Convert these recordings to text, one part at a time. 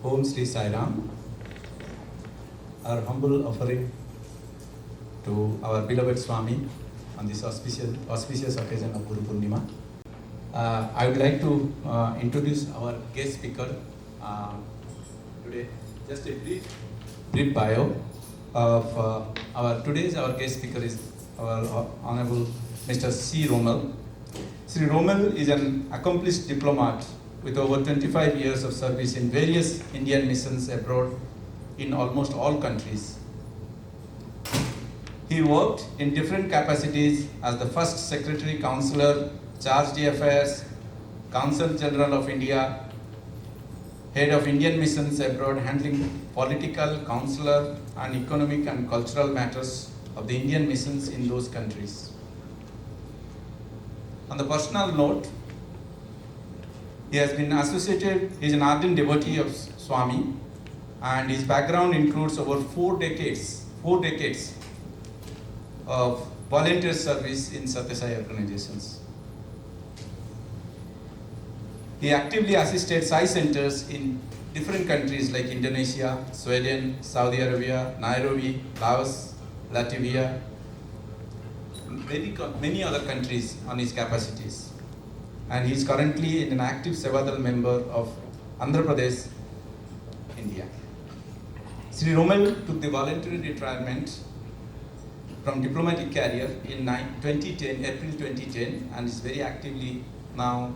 Aum Sri Sai Ram, our humble offering to our beloved Swami on this auspicious occasion of Guru Purnima. I would like to introduce our guest speaker today. Just a brief bio of our guest speaker is our Honorable Mr. C. Rommel. Sri Rommel is an accomplished diplomat with over 25 years of service in various Indian missions abroad in almost all countries. He worked in different capacities as the first Secretary Councillor, Charge d'Affaires, Consul General of India, Head of Indian missions abroad, handling political, consular, and economic and cultural matters of the Indian missions in those countries. On the personal note, he has been associated, he is an ardent devotee of Swami, and his background includes over four decades of volunteer service in Sathya Sai organizations. He actively assisted Sai Centers in different countries like Indonesia, Sweden, Saudi Arabia, Nairobi, Laos, Latvia, many other countries on his capacities. And he is currently an active Seva member of Andhra Pradesh, India. Sri Rommel took the voluntary retirement from diplomatic career in April 2010, and is very actively now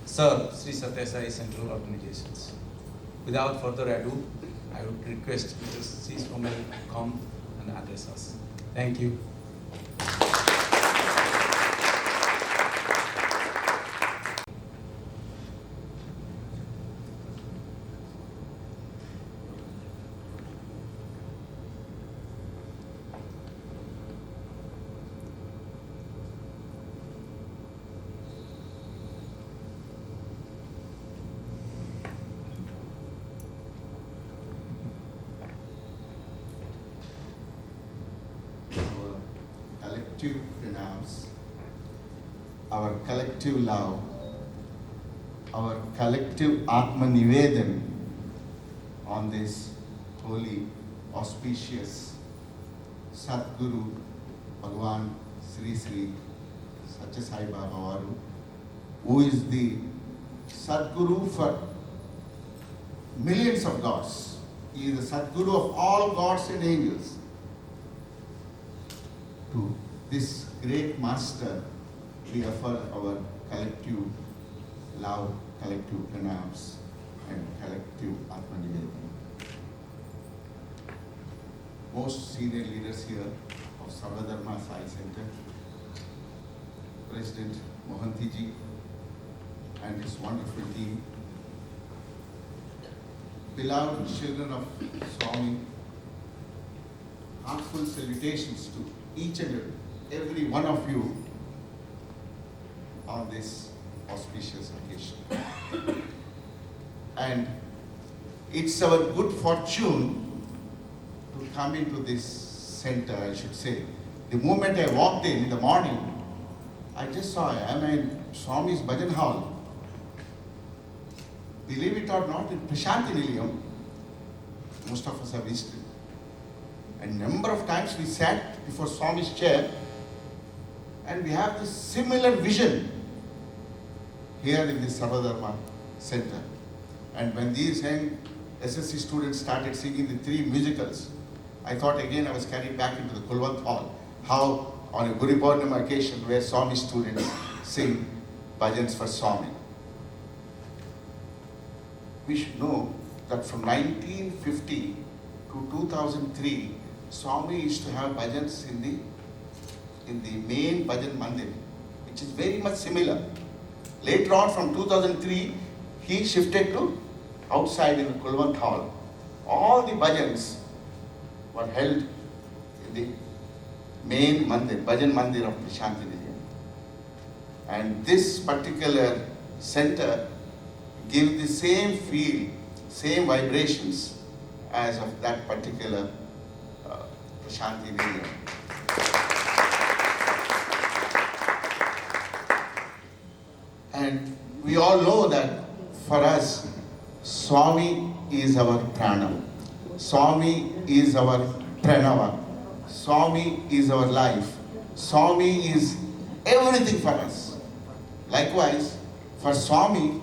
serves Sri Sathya Sai Central organizations. Without further ado, I would request Mr. C. Rommel to come and address us. Thank you. Collective renounce, our collective love, our collective Atma Nivedan on this holy, auspicious Sadguru Bhagavan Sri Sri Sathya Sai Baba Varu, who is the Sadguru for millions of gods. He is the Sadguru of all gods and angels. To this great master, we offer our collective love, collective pranams, and collective Atma Nivedana. Most senior leaders here of Sarva Dharma Sai Center, President Mohanty ji and his wonderful team, beloved children of Swami, heartful salutations to each and every one of you on this auspicious occasion. And it's our good fortune to come into this center, I should say. The moment I walked in the morning, I just saw I am in Swami's Bhajan Hall. Believe it or not, in Prashanti Nilayam, most of us have visited. And number of times we sat before Swami's chair, and we have this similar vision here in the Sarva Dharma Center. And when these young SSC students started singing the three musicals, I thought again I was carried back into the Kulwant Hall, how on a Guru Poornima occasion where Swami students sing bhajans for Swami. We should know that from 1950 to 2003, Swami used to have bhajans in the main bhajan mandir, which is very much similar. Later on, from 2003, he shifted to outside in the Kulwant Hall. All the bhajans were held in the main mandir, bhajan mandir of Prashanti Nilayam. And this particular center gives the same feel, same vibrations as of that particular Prashanti Nilayam. And we all know that for us, Swami is our pranam. Swami is our pranava. Swami is our life. Swami is everything for us. Likewise, for Swami,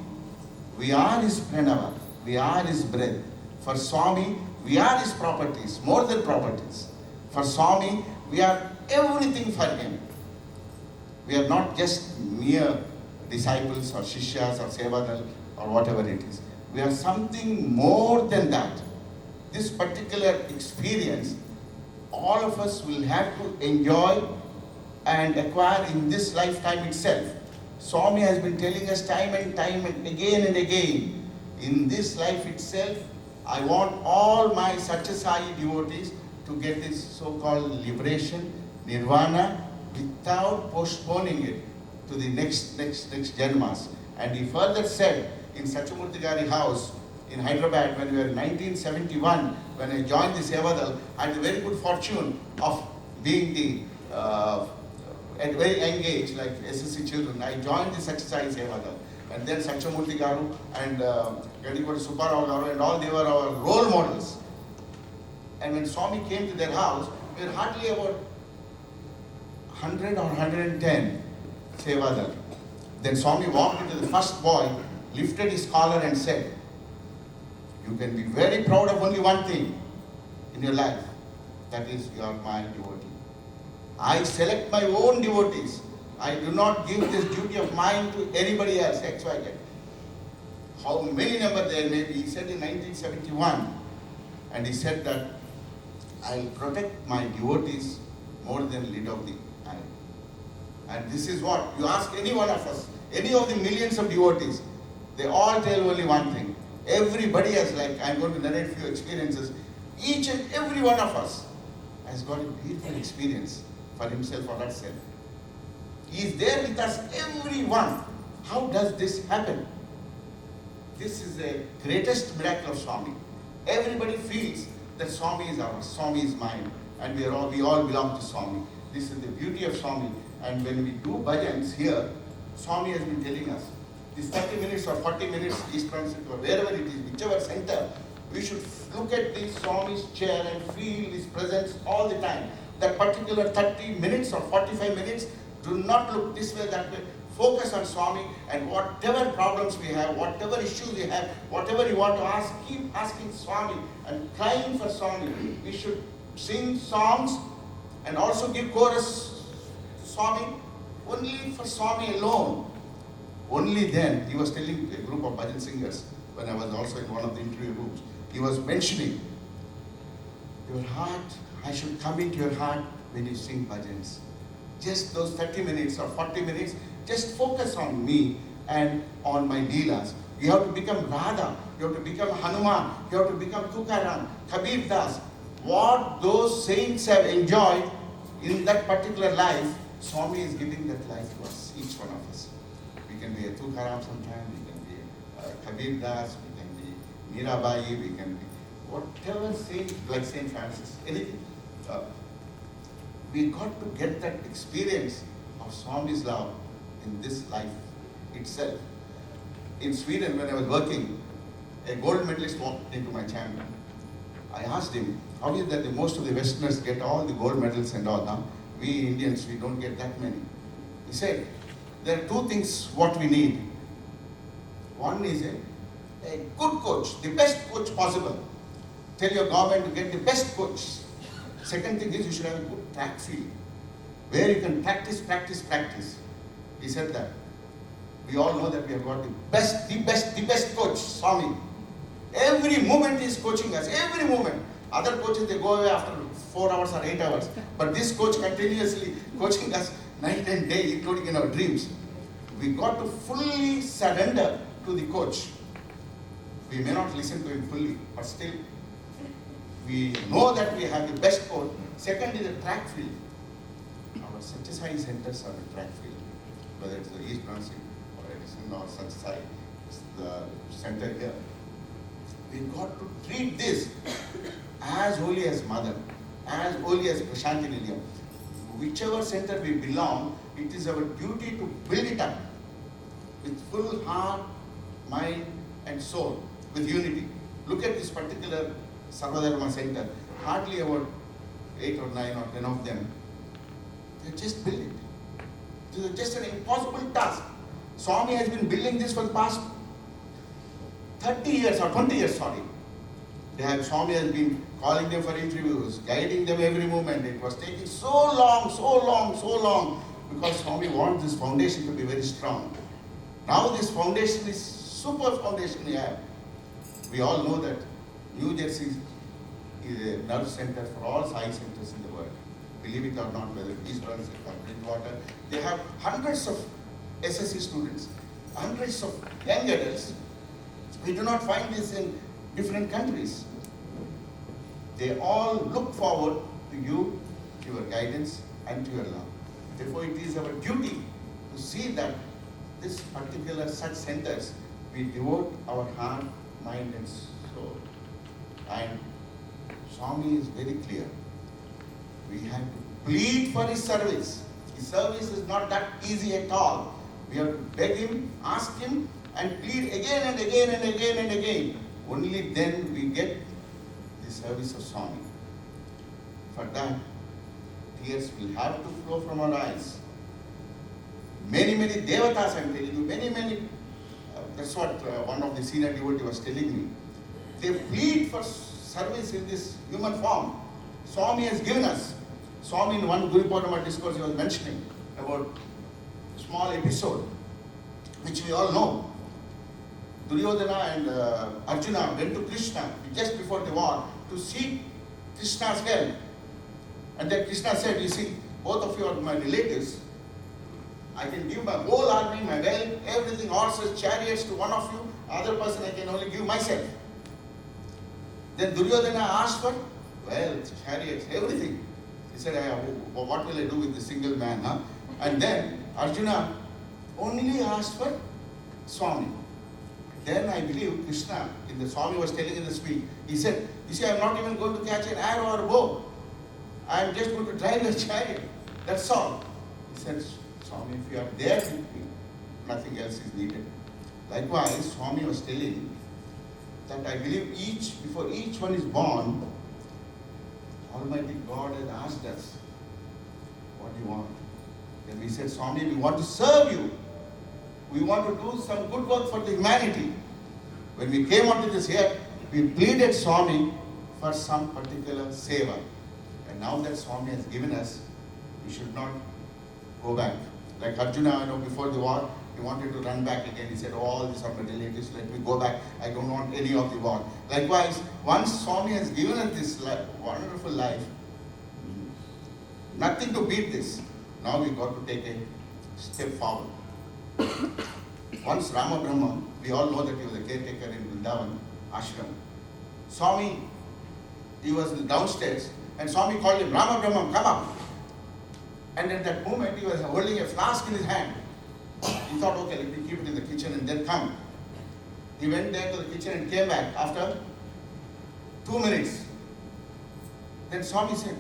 we are his pranava. We are his breath. For Swami, we are his properties, more than properties. For Swami, we are everything for him. We are not just mere disciples or shishyas or sevadal or whatever it is. We are something more than that. This particular experience, all of us will have to enjoy and acquire in this lifetime itself. Swami has been telling us time and again, in this life itself, I want all my Sathya Sai devotees to get this so-called liberation, nirvana, without postponing it to the next janmas. And he further said in Satchamurti Gari house in Hyderabad when we were in 1971, when I joined the Sevadal, I had the very good fortune of being at very young age, like SSC children. I joined the Sathya Sai Sevadal. And then Satchamurti Garu and Gadikoti Subbarao Garu and all, they were our role models. And when Swami came to their house, we were hardly about 100 or 110 Sevadal. Then Swami walked into the first boy, lifted his collar and said, you can be very proud of only one thing in your life. That is, you are my devotee. I select my own devotees. I do not give this duty of mine to anybody else, X, Y, Z. How many number there may be, he said in 1971, and he said that I'll protect my devotees more than lid of the eye. And this is what, you ask any one of us, any of the millions of devotees, they all tell only one thing. Everybody has, like, I'm going to narrate a few experiences. Each and every one of us has got a beautiful experience for himself or herself. He is there with us, everyone. How does this happen? This is the greatest miracle of Swami. Everybody feels that Swami is ours, Swami is mine, and we all belong to Swami. This is the beauty of Swami. And when we do bhajans here, Swami has been telling us, this 30 minutes or 40 minutes, East Brunswick or wherever it is, whichever center, we should look at the Swami's chair and feel his presence all the time. That particular 30 minutes or 45 minutes, do not look this way, that way. Focus on Swami, and whatever problems we have, whatever issues we have, whatever you want to ask, keep asking Swami and crying for Swami. We should sing songs and also give chorus to Swami only for Swami alone. Only then, he was telling a group of bhajan singers, when I was also in one of the interview rooms, he was mentioning, your heart, I should come into your heart when you sing bhajans. Just those 30 minutes or 40 minutes, just focus on me and on my leelas. You have to become Radha, you have to become Hanuman, you have to become Tukaram, Kabir Das. What those saints have enjoyed in that particular life, Swami is giving that life to us, each one of us. We can be a Tukaram sometime, we can be Kabir Das, we can be Mirabai, we can be whatever saint, like Saint Francis, anything. We got to get that experience of Swami's love in this life itself. In Sweden, when I was working, a gold medalist walked into my chamber. I asked him, how is it that most of the Westerners get all the gold medals and all now? We Indians, we don't get that many. He said, there are two things what we need. One is a good coach, the best coach possible. Tell your government to get the best coach. Second thing is you should have a good track field where you can practice. He said that. We all know that we have got the best coach, Swami. Every moment he is coaching us, every moment. Other coaches, they go away after 4 hours or 8 hours. But this coach continuously coaching us night and day, including in our dreams. We got to fully surrender to the coach. We may not listen to him fully, but still, we know that we have the best coach. Second is the track field. Our Sathya Sai Centers are the track field. Whether it's the East Brunswick or Edison or Sathya Sai, the center here. We've got to treat this as holy as Mother, as holy as Prashanti Nilayam. Whichever center we belong, it is our duty to build it up with full heart, mind and soul, with unity. look at this particular Sarva Center, hardly about 8 or 9 or 10 of them, they just built it. This is just an impossible task. Swami has been building this for the past 30 years or 20 years, sorry. Swami has been calling them for interviews, guiding them every moment. It was taking so long, because Swami wants this foundation to be very strong. Now this foundation is super foundation we have. We all know that New Jersey is a nerve center for all Sai Centers in the world. Believe it or not, whether it is Brunswick or Bridgewater, they have hundreds of SSC students, hundreds of young adults. We do not find this in different countries. They all look forward to you, to your guidance and to your love. Therefore, it is our duty to see that this particular such centers, we devote our heart, mind and soul. And Swami is very clear. We have to plead for his service. His service is not that easy at all. We have to beg him, ask him, and plead again and again and again and again. Only then we get the service of Swami. For that, tears will have to flow from our eyes. Many devatas, I'm telling you, many, that's what one of the senior devotees was telling me. They plead for service in this human form. Swami has given us. Swami in one Guru Poornima discourse he was mentioning about a small episode, which we all know. Duryodhana and Arjuna went to Krishna just before the war to seek Krishna's help. And then Krishna said, you see, both of you are my relatives. I can give my whole army, my wealth, everything, horses, chariots to one of you. Other person I can only give myself. Then Duryodhana asked for wealth, chariots, everything. He said, what will I do with the single man? Huh? And then Arjuna only asked for Swami. Then I believe Krishna, in the Swami was telling in the speech, he said, you see, I am not even going to catch an arrow or a bow. I am just going to drive your chariot. That's all. He said, Swami, if you are there with me, nothing else is needed. Likewise, Swami was telling that I believe before each one is born, Almighty God has asked us, what do you want? Then we said, Swami, we want to serve you. We want to do some good work for the humanity. When we came onto this here, we pleaded Swami for some particular Seva. And now that Swami has given us, we should not go back. Like Arjuna, before the war, he wanted to run back again. He said, all these are my relatives, let me go back. I don't want any of the war. Likewise, once Swami has given us this wonderful life, nothing to beat this. Now we've got to take a step forward. Once Rama Brahma, we all know that he was a caretaker in Vrindavan ashram. Swami, he was downstairs, and Swami called him, Rama Brahma, come up. And at that moment, he was holding a flask in his hand. He thought, okay, let me keep it in the kitchen and then come. He went there to the kitchen and came back after 2 minutes. Then Swami said,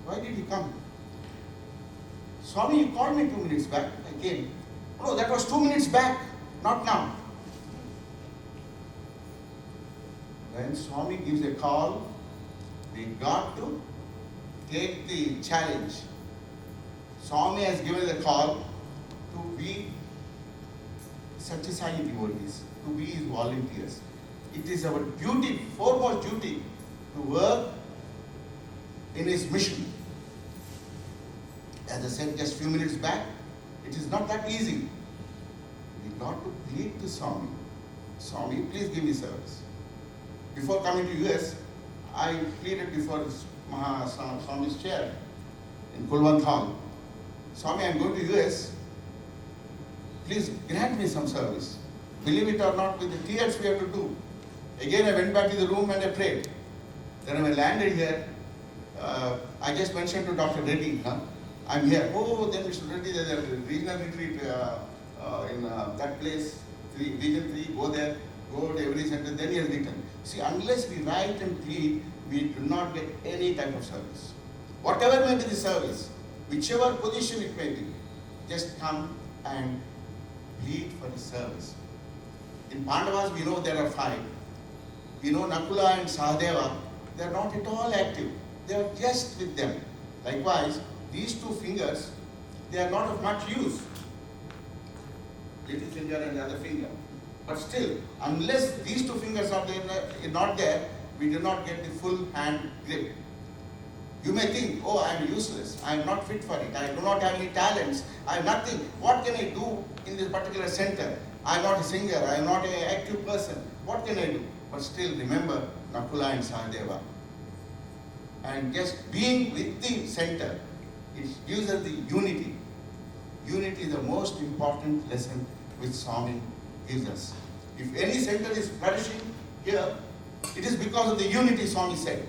why did he come? Swami, you called me 2 minutes back. I came. No, that was 2 minutes back, not now. When Swami gives a call, we got to take the challenge. Swami has given the call to be Sathya Sai devotees, to be his volunteers. It is our duty, foremost duty, to work in his mission. As I said just few minutes back, it is not that easy. We got to plead to Swami. Swami, please give me service. Before coming to US, I pleaded before Swami's chair in Kulwant Hall. Swami, I am going to US. Please grant me some service. Believe it or not, with the tears we have to do. Again, I went back to the room and I prayed. Then when I landed here, I just mentioned to Dr. Reddy, I'm here. Oh, then Mr. Reddy, there's a regional retreat in that place, Region 3, go there, go to every center, then he has written. See, unless we write and plead, we do not get any type of service. Whatever may be the service, whichever position it may be, just come and plead for the service. In Pandavas, we know there are 5. We know Nakula and Sahadeva, they are not at all active. They are just with them. Likewise, these two fingers, they are not of much use. Little finger and the other finger. But still, unless these two fingers are there, not there, we do not get the full hand grip. You may think, oh, I am useless. I am not fit for it. I do not have any talents. I have nothing. What can I do in this particular center? I am not a singer. I am not an active person. What can I do? But still, remember Nakula and Sahadeva. And just being with the center, it gives us the unity. Unity is the most important lesson which Swami gives us. If any center is flourishing here, it is because of the unity, Swami said.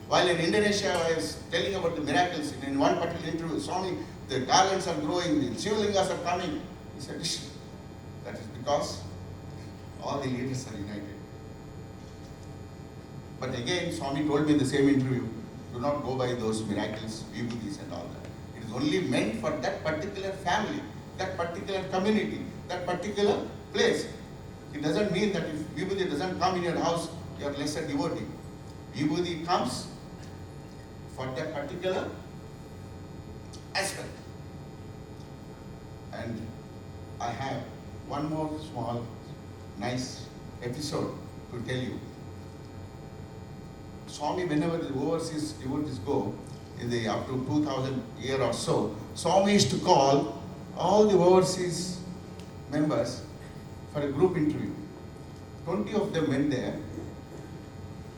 While in Indonesia, I was telling about the miracles in one particular interview, Swami, the garlands are growing, the Shivalingas are coming. He said, that is because all the leaders are united. But again, Swami told me in the same interview, do not go by those miracles, vibhutis and all that. It is only meant for that particular family, that particular community, that particular place. It doesn't mean that if vibhuti doesn't come in your house, you are lesser devotee. Vibhuti comes for that particular aspect. And I have one more small, nice episode to tell you. Swami, whenever the overseas devotees go, in the up to 2000 year or so, Swami used to call all the overseas members for a group interview. 20 of them went there,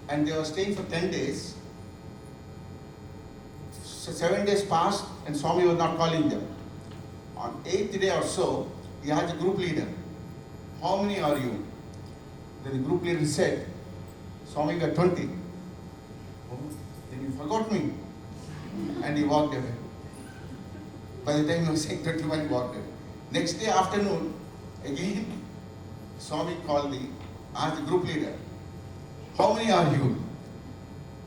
and they were staying for 10 days. So 7 days passed, and Swami was not calling them. On 8th day or so, he asked the group leader, how many are you? Then the group leader said, Swami got 20. Oh, then you forgot me. And he walked away. By the time he was saying 21, he walked away. Next day afternoon, again, Swami asked the group leader, how many are you?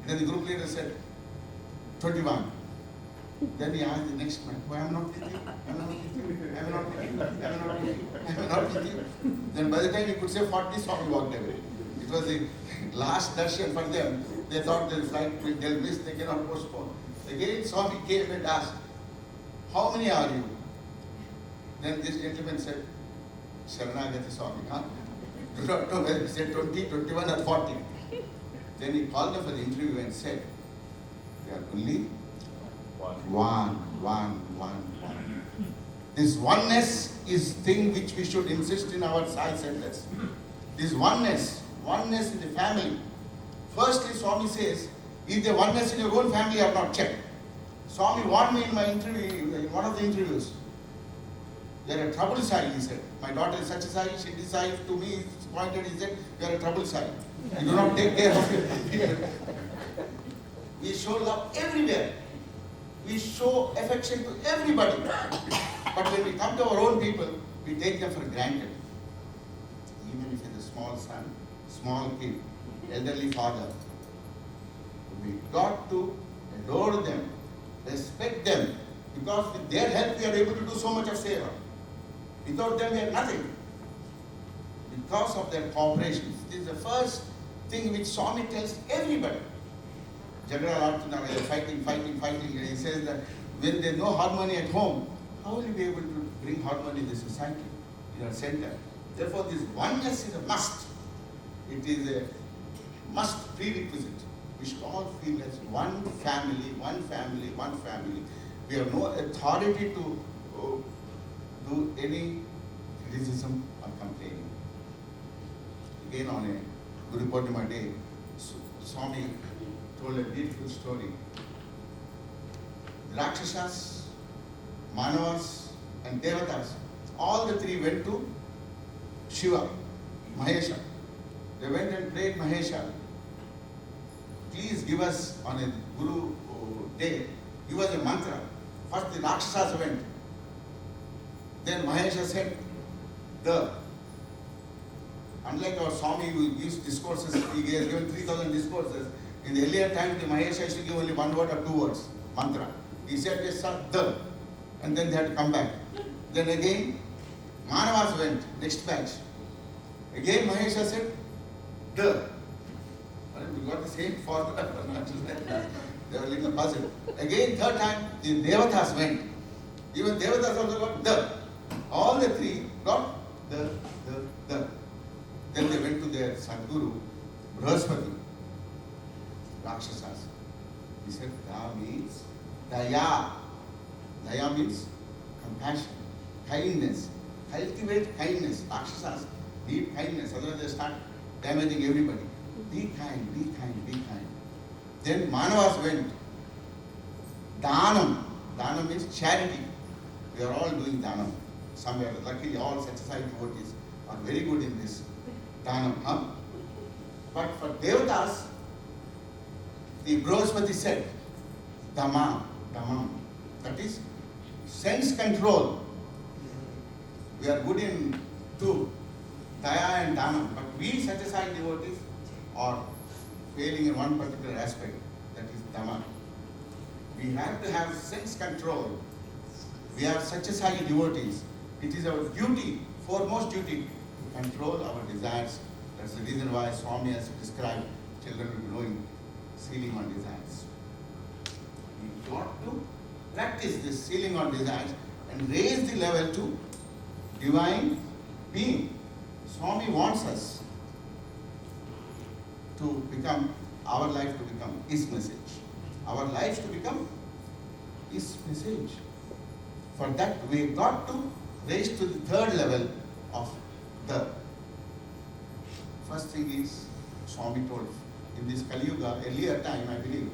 Then the group leader said, 21. Then he asked the next man, why I am not with you? I am not with you. I am not with you. I am not with you. I am not with you. Then by the time he could say 40, Swami walked away. It was the last darshan for them. They thought their flight they'll miss, they cannot postpone. Again Swami came and asked, how many are you? Then this gentleman said, Sharanagati Swami, huh? Do not know whether he said 20, 21 or 40. Then he called them for the interview and said, they are only one. This oneness is thing which we should insist in our Sai Centers. This oneness in the family. Firstly, Swami says, if the oneness in your own family are not checked. Swami warned me in my interview, in one of the interviews. You are a trouble Sai, he said. My daughter is such a Sai, she decided to me, pointed, he said, you are a trouble Sai. You do not take care of it. We show love everywhere. We show affection to everybody. But when we come to our own people, we take them for granted. Even if it's a small son, small kid, elderly father, we got to adore them, respect them, because with their help we are able to do so much of Seva. Without them we are nothing. Because of their cooperation. This is the first thing which Swami tells everybody. Jagara Artana, they are fighting. And he says that when there is no harmony at home, how will you be able to bring harmony in the society, in our center? Therefore, this oneness is a must. It is a must prerequisite. We should all feel as one family. We have no authority to do any criticism or complaining. Again, on a Guru Poornima day, Swami told a beautiful story. The Rakshasas, Manavas, and Devatas, all the three went to Shiva, Mahesha. They went and prayed Mahesha, please give us on a Guru day, give us a mantra. First the Rakshasas went. Then Mahesha said, unlike our Swami who gives discourses, he has given 3,000 discourses. In the earlier times, the Mahesha used to give only one word or two words, mantra. He said, yes, sir, and then they had to come back. Then again, Manavas went, next batch. Again Mahesha said, Well, we got the same formula. They were a little puzzled. Again, third time, the Devatas went. Even Devatas also got the. All the three got the. Then they went to their Sadguru, Brunswick, Rakshasas. He said, Da means Daya. Daya means compassion, kindness. Cultivate kindness. Rakshasas need kindness, otherwise they start damaging everybody. Be kind, be kind, be kind. Then Manavas went. Dhanam. Dhanam means charity. We are all doing dhanam somewhere. Luckily, all such devotees are very good in this dhanam. Huh? But for Devatas, the Brunswick said, Dhamma. That is sense control. We are good in two, Daya and Dhanam. But we Sathya devotees are failing in one particular aspect, that is Dhamma. We have to have sense control. We are Sathya devotees. It is our duty, foremost duty, to control our desires. That's the reason why Swami has described children with knowing, sealing on desires. We got to practice this sealing on desires and raise the level to divine being. Swami wants us to become, our life to become His message. Our lives to become His message. For that, we got to raise to the third level of the. First thing is, Swami told, in this Kali Yuga, earlier time, I believe,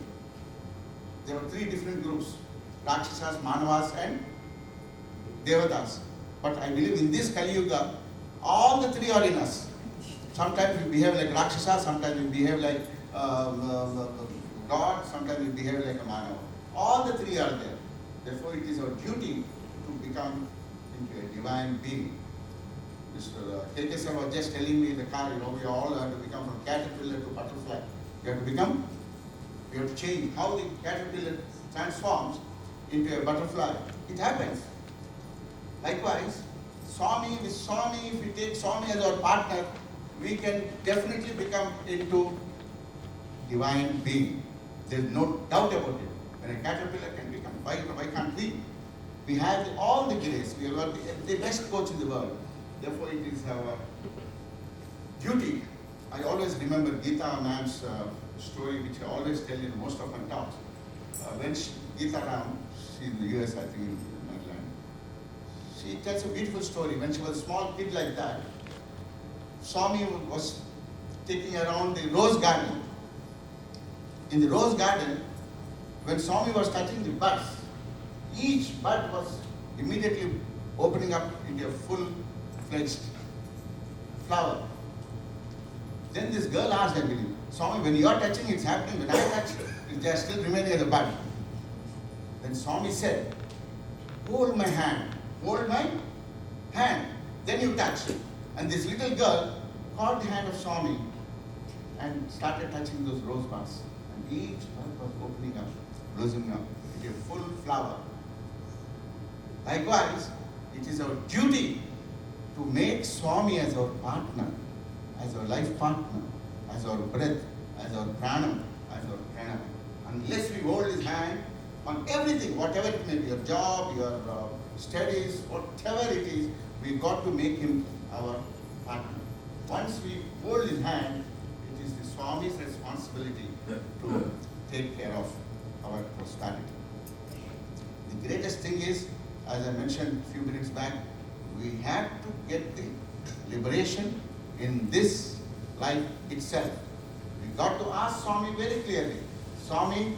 there were three different groups, Rakshasas, Manavas and Devatas. But I believe in this Kali Yuga, all the three are in us. Sometimes we behave like Rakshasa, sometimes we behave like God, sometimes we behave like a Manava. All the three are there. Therefore, it is our duty to become into a divine being. Mr. K.K. was just telling me in the car, we all have to become from caterpillar to butterfly. We have to change how the caterpillar transforms into a butterfly. It happens. Likewise, if we take Swami as our partner, we can definitely become into divine being. There is no doubt about it. When a caterpillar can become, why can't we? We have all the grace. We are the best coach in the world. Therefore, it is our duty. I always remember Geeta ma'am's story, which I always tell in most of my talks. When Geeta Ram, she's in the US, I think, in Maryland, she tells a beautiful story. When she was a small kid like that, Swami was taking around the rose garden. In the rose garden, when Swami was touching the buds, each bud was immediately opening up into a full-fledged flower. Then this girl asked, I believe, Swami, when you are touching, it's happening. When I touch, they are still remaining as a bud. Then Swami said, hold my hand. Hold my hand. Then you touch. And this little girl caught the hand of Swami and started touching those rose buds. And each bud was opening up, blossoming up into a full flower. Likewise, it is our duty to make Swami as our partner, as our life partner, as our breath, as our pranam, as our pranam. Unless we hold his hand on everything, whatever it may be, your job, your studies, whatever it is, we got to make him our partner. Once we hold his hand, it is the Swami's responsibility to take care of our prosperity. The greatest thing is, as I mentioned a few minutes back, we have to get the liberation in this life itself. We got to ask Swami very clearly, Swami,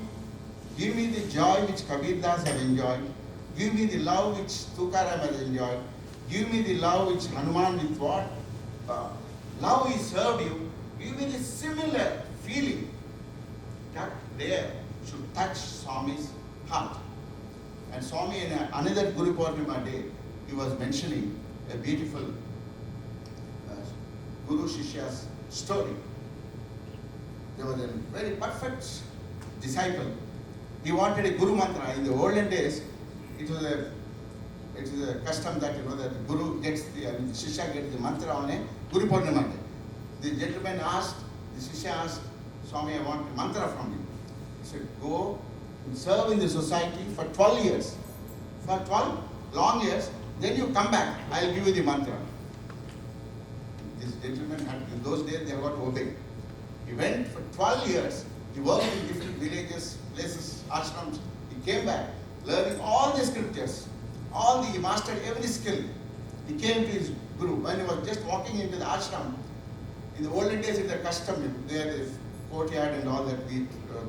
give me the joy which Kabir Das have enjoyed, give me the love which Tukaram has enjoyed, give me the love which Hanuman with what love he served you, give me the similar feeling that there should touch Swami's heart. And Swami, in another Guru Poornima day, he was mentioning a beautiful Guru Shishya's story. There was a very perfect disciple. He wanted a Guru mantra. In the olden days, it was a custom that that the Guru gets the Shishya gets the mantra on a Guru Poornima day. The gentleman asked, the Shishya asked, Swami, I want a mantra from you. He said, go and serve in the society for 12 years. For 12 long years, then you come back, I'll give you the mantra. This gentleman had, in those days, they have got to obey. He went for 12 years, he worked in different villages, places, ashrams. He came back, learning all the scriptures, he mastered every skill. He came to his guru. When he was just walking into the ashram, in the olden days, it's a custom, there is courtyard and all that, we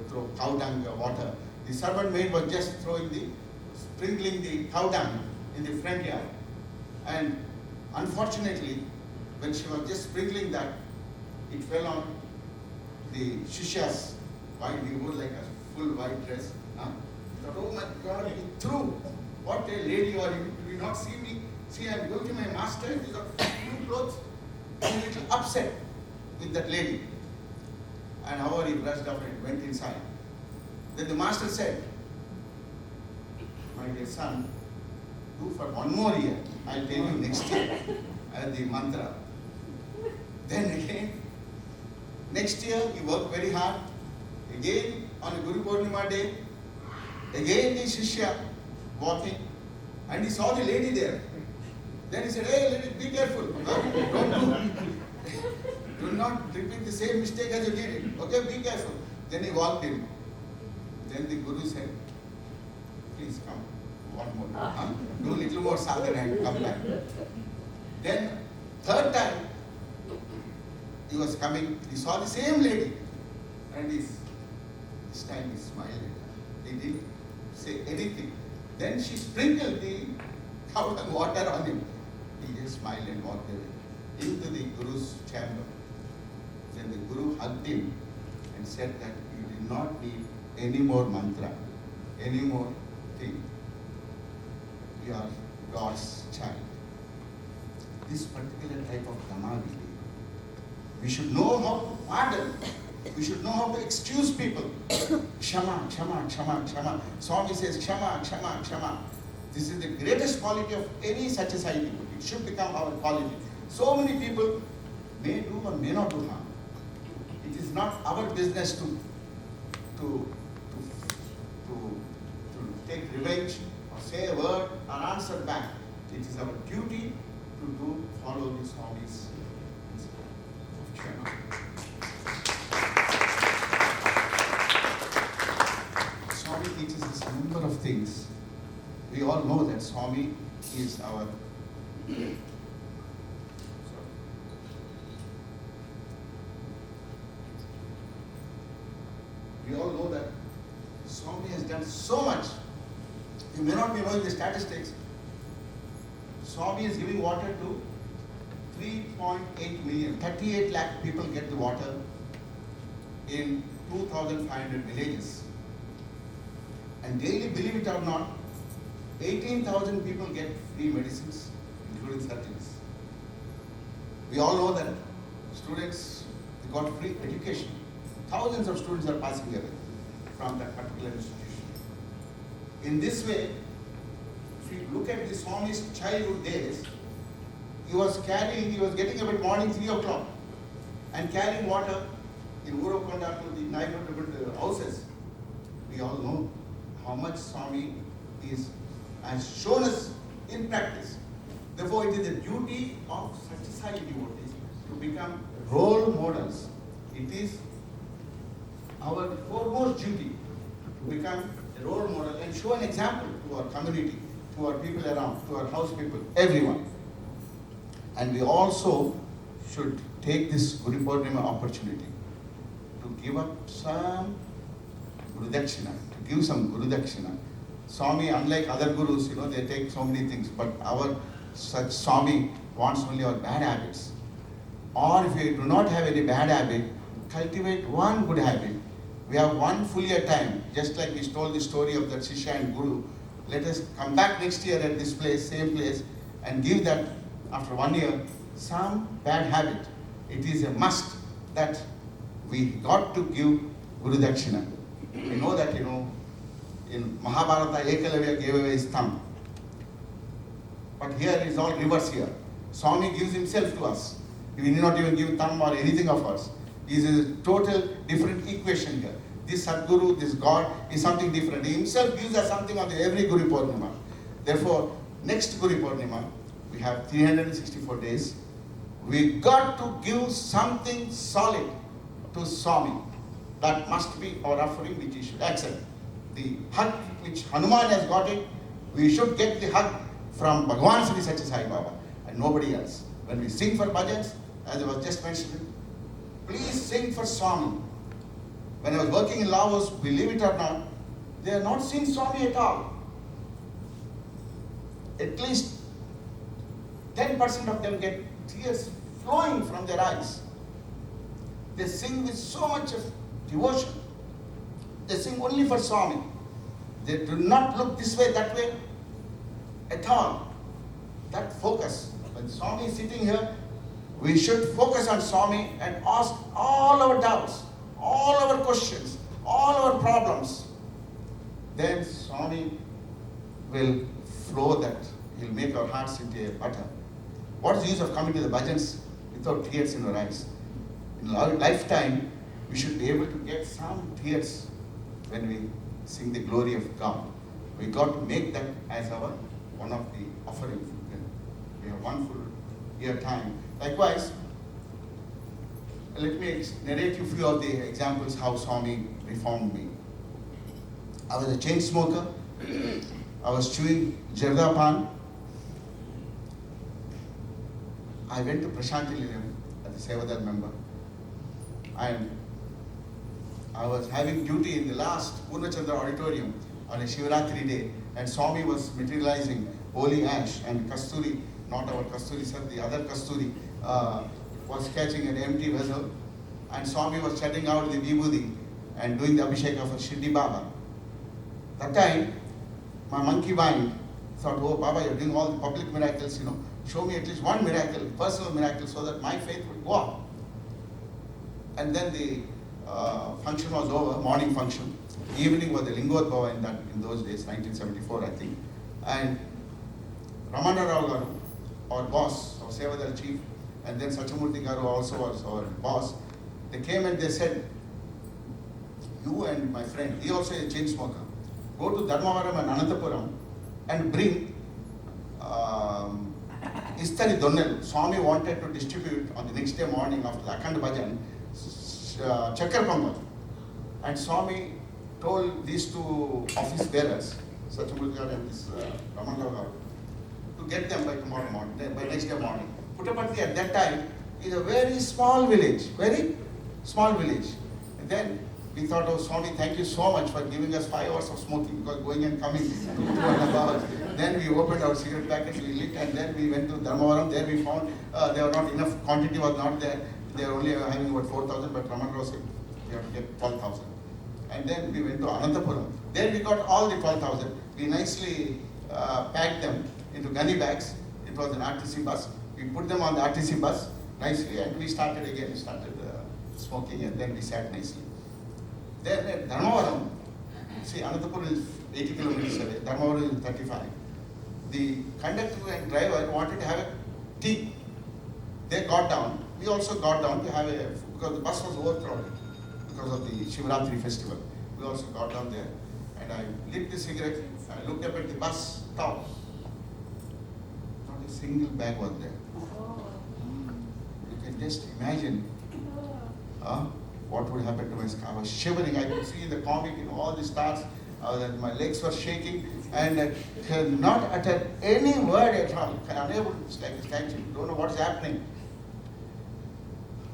throw cow dung water. The servant maid was just sprinkling the cow dung in the front yard. And unfortunately, when she was just sprinkling that, it fell on the Shishya's white, he wore like a full white dress. Huh? He thought, oh my God, he threw. What a lady you are, you will not see me. See, I am going to my master, he's got new clothes. He was a little upset with that lady. And however, he brushed up and went inside. Then the master said, my dear son, do for one more year. I'll tell you next year the mantra. Then again, next year he worked very hard. Again on a Guru Poornima day, again the Shishya walking, and he saw the lady there. Then he said, hey, lady, be careful. Do not repeat the same mistake as you did it. Okay, be careful. Then he walked in. Then the Guru said, please come. One more. Huh? Do a little more sadhana and come back. Then, third time, he was coming, he saw the same lady. And this time he smiled at her. He didn't say anything. Then she sprinkled the cow and water on him. He just smiled and walked away into the Guru's chamber. Then the Guru hugged him and said that you did not need any more mantra, any more thing. You are God's child. This particular type of Dharma we should know how to pardon. We should know how to excuse people. Kshama, kshama, kshama, kshama. Swami says kshama, kshama, kshama. This is the greatest quality of any such society. It should become our quality. So many people may do or may not do harm. It is not our business to take revenge or say a word or answer back. It is our duty to follow the Swami's principle of Kshama. Swami teaches us a number of things. We all know that Swami is our we all know that Swami has done so much. You may not be knowing the statistics. Swami is giving water to 3.8 million, 38 lakh people get the water in 2,500 villages. And daily, believe it or not, 18,000 people get free medicines, including surgeries. We all know that students, they got free education. Thousands of students are passing away from that particular institution. In this way, if you look at the Swami's childhood days, he was getting up at morning 3 o'clock and carrying water in Urukonda to the neighborhood houses. We all know how much Swami has shown us in practice. Therefore, it is the duty of such society devotees to become role models. It is our foremost duty to become a role model and show an example to our community, to our people around, to our house people, everyone. And we also should take this Guru Purnima opportunity to give up some Guru Dakshina, to give some Guru Dakshina. Swami, unlike other gurus, they take so many things, but our such Swami wants only our bad habits. Or if we do not have any bad habit, cultivate one good habit. We have one full year time, just like we told the story of that Shishya and Guru. Let us come back next year at this place, same place, and give that after 1 year some bad habit. It is a must that we got to give Guru Dakshina. We know that, in Mahabharata, Ekalavya gave away his thumb. But here it is all reverse here. Swami gives himself to us. We need not even give thumb or anything of us. is a total different equation here. This Sadguru, this God is something different. He himself gives us something on every Guru Poornima. Therefore, next Guru Poornima, we have 364 days. We got to give something solid to Swami. That must be our offering which he should accept. The hug which Hanuman has got it, we should get the hug from Bhagavan Sri Sai Baba and nobody else. When we sing for bhajans, as I was just mentioning, please sing for Swami. When I was working in Laos, believe it or not, they are not singing Swami at all. At least 10% of them get tears flowing from their eyes. They sing with so much of devotion. They sing only for Swami. They do not look this way, that way at all. That focus. When Swami is sitting here, we should focus on Swami and ask all our doubts, all our questions, all our problems. Then Swami will flow that. He'll make our hearts into a butter. What is the use of coming to the bhajans without tears in our eyes? In our lifetime, we should be able to get some tears when we sing the glory of God. We got to make that as our one of the offerings. We have one full year time. Likewise, let me narrate you a few of the examples how Swami reformed me. I was a chain smoker. I was chewing Jarda Pan. I went to Prashanti Nilayam as a Seva member. And I was having duty in the last Purnachandra auditorium on a Shivaratri day, and Swami was materializing holy ash, and Kasturi, not our Kasturi sir, the other Kasturi, was catching an empty vessel, and Swami was shutting out the vibhuti and doing the abhishek of Shirdi Baba. That time, my monkey mind thought, oh Baba, you're doing all the public miracles, show me at least one miracle, personal miracle, so that my faith would go up. And then the function was over, morning function. Evening was the Lingodbhava in those days, 1974 I think. And Ramana Rao Garu, our boss, our Seva chief, and then Sachamurti Garu also was our boss. They came and they said, you and my friend, he also is a chain smoker, go to Dharmavaram and Anantapuram and bring Istari Donnelu. Swami wanted to distribute on the next day morning after the Akhand Bhajan, Chakkar Pongal. And Swami told these two office bearers, Sachamurti and this Ramana, to get them by tomorrow morning, by next day morning. Puttaparthi at that time is a very small village, very small village. And then we thought, oh Swami, thank you so much for giving us 5 hours of smoking, because going and coming 2.5 hours. Then we opened our cigarette packets, we lit, and then we went to Dharmavaram. There we found there were not enough, quantity was not there. They were only having about 4,000, but Raman said we have to get 12,000. And then we went to Anantapuram. There we got all the 12,000. We nicely packed them into gunny bags. It was an RTC bus. We put them on the RTC bus nicely, and we started again. We started smoking, and then we sat nicely. Then at Dharmavaram, see, Anantapuram is 80 kilometers away. Dharmavaram is 35. The conductor and driver wanted to have a tea. They got down. We also got down to have because the bus was overcrowded because of the Shivaratri festival. We also got down there, and I lit the cigarette. I looked up at the bus top. Not a single bag was there. You can just imagine what would happen to my skin. I was shivering. I could see the comic, all the stars. My legs were shaking, and I could not utter any word at all. Unable to, it's like a statue. Don't know what's happening.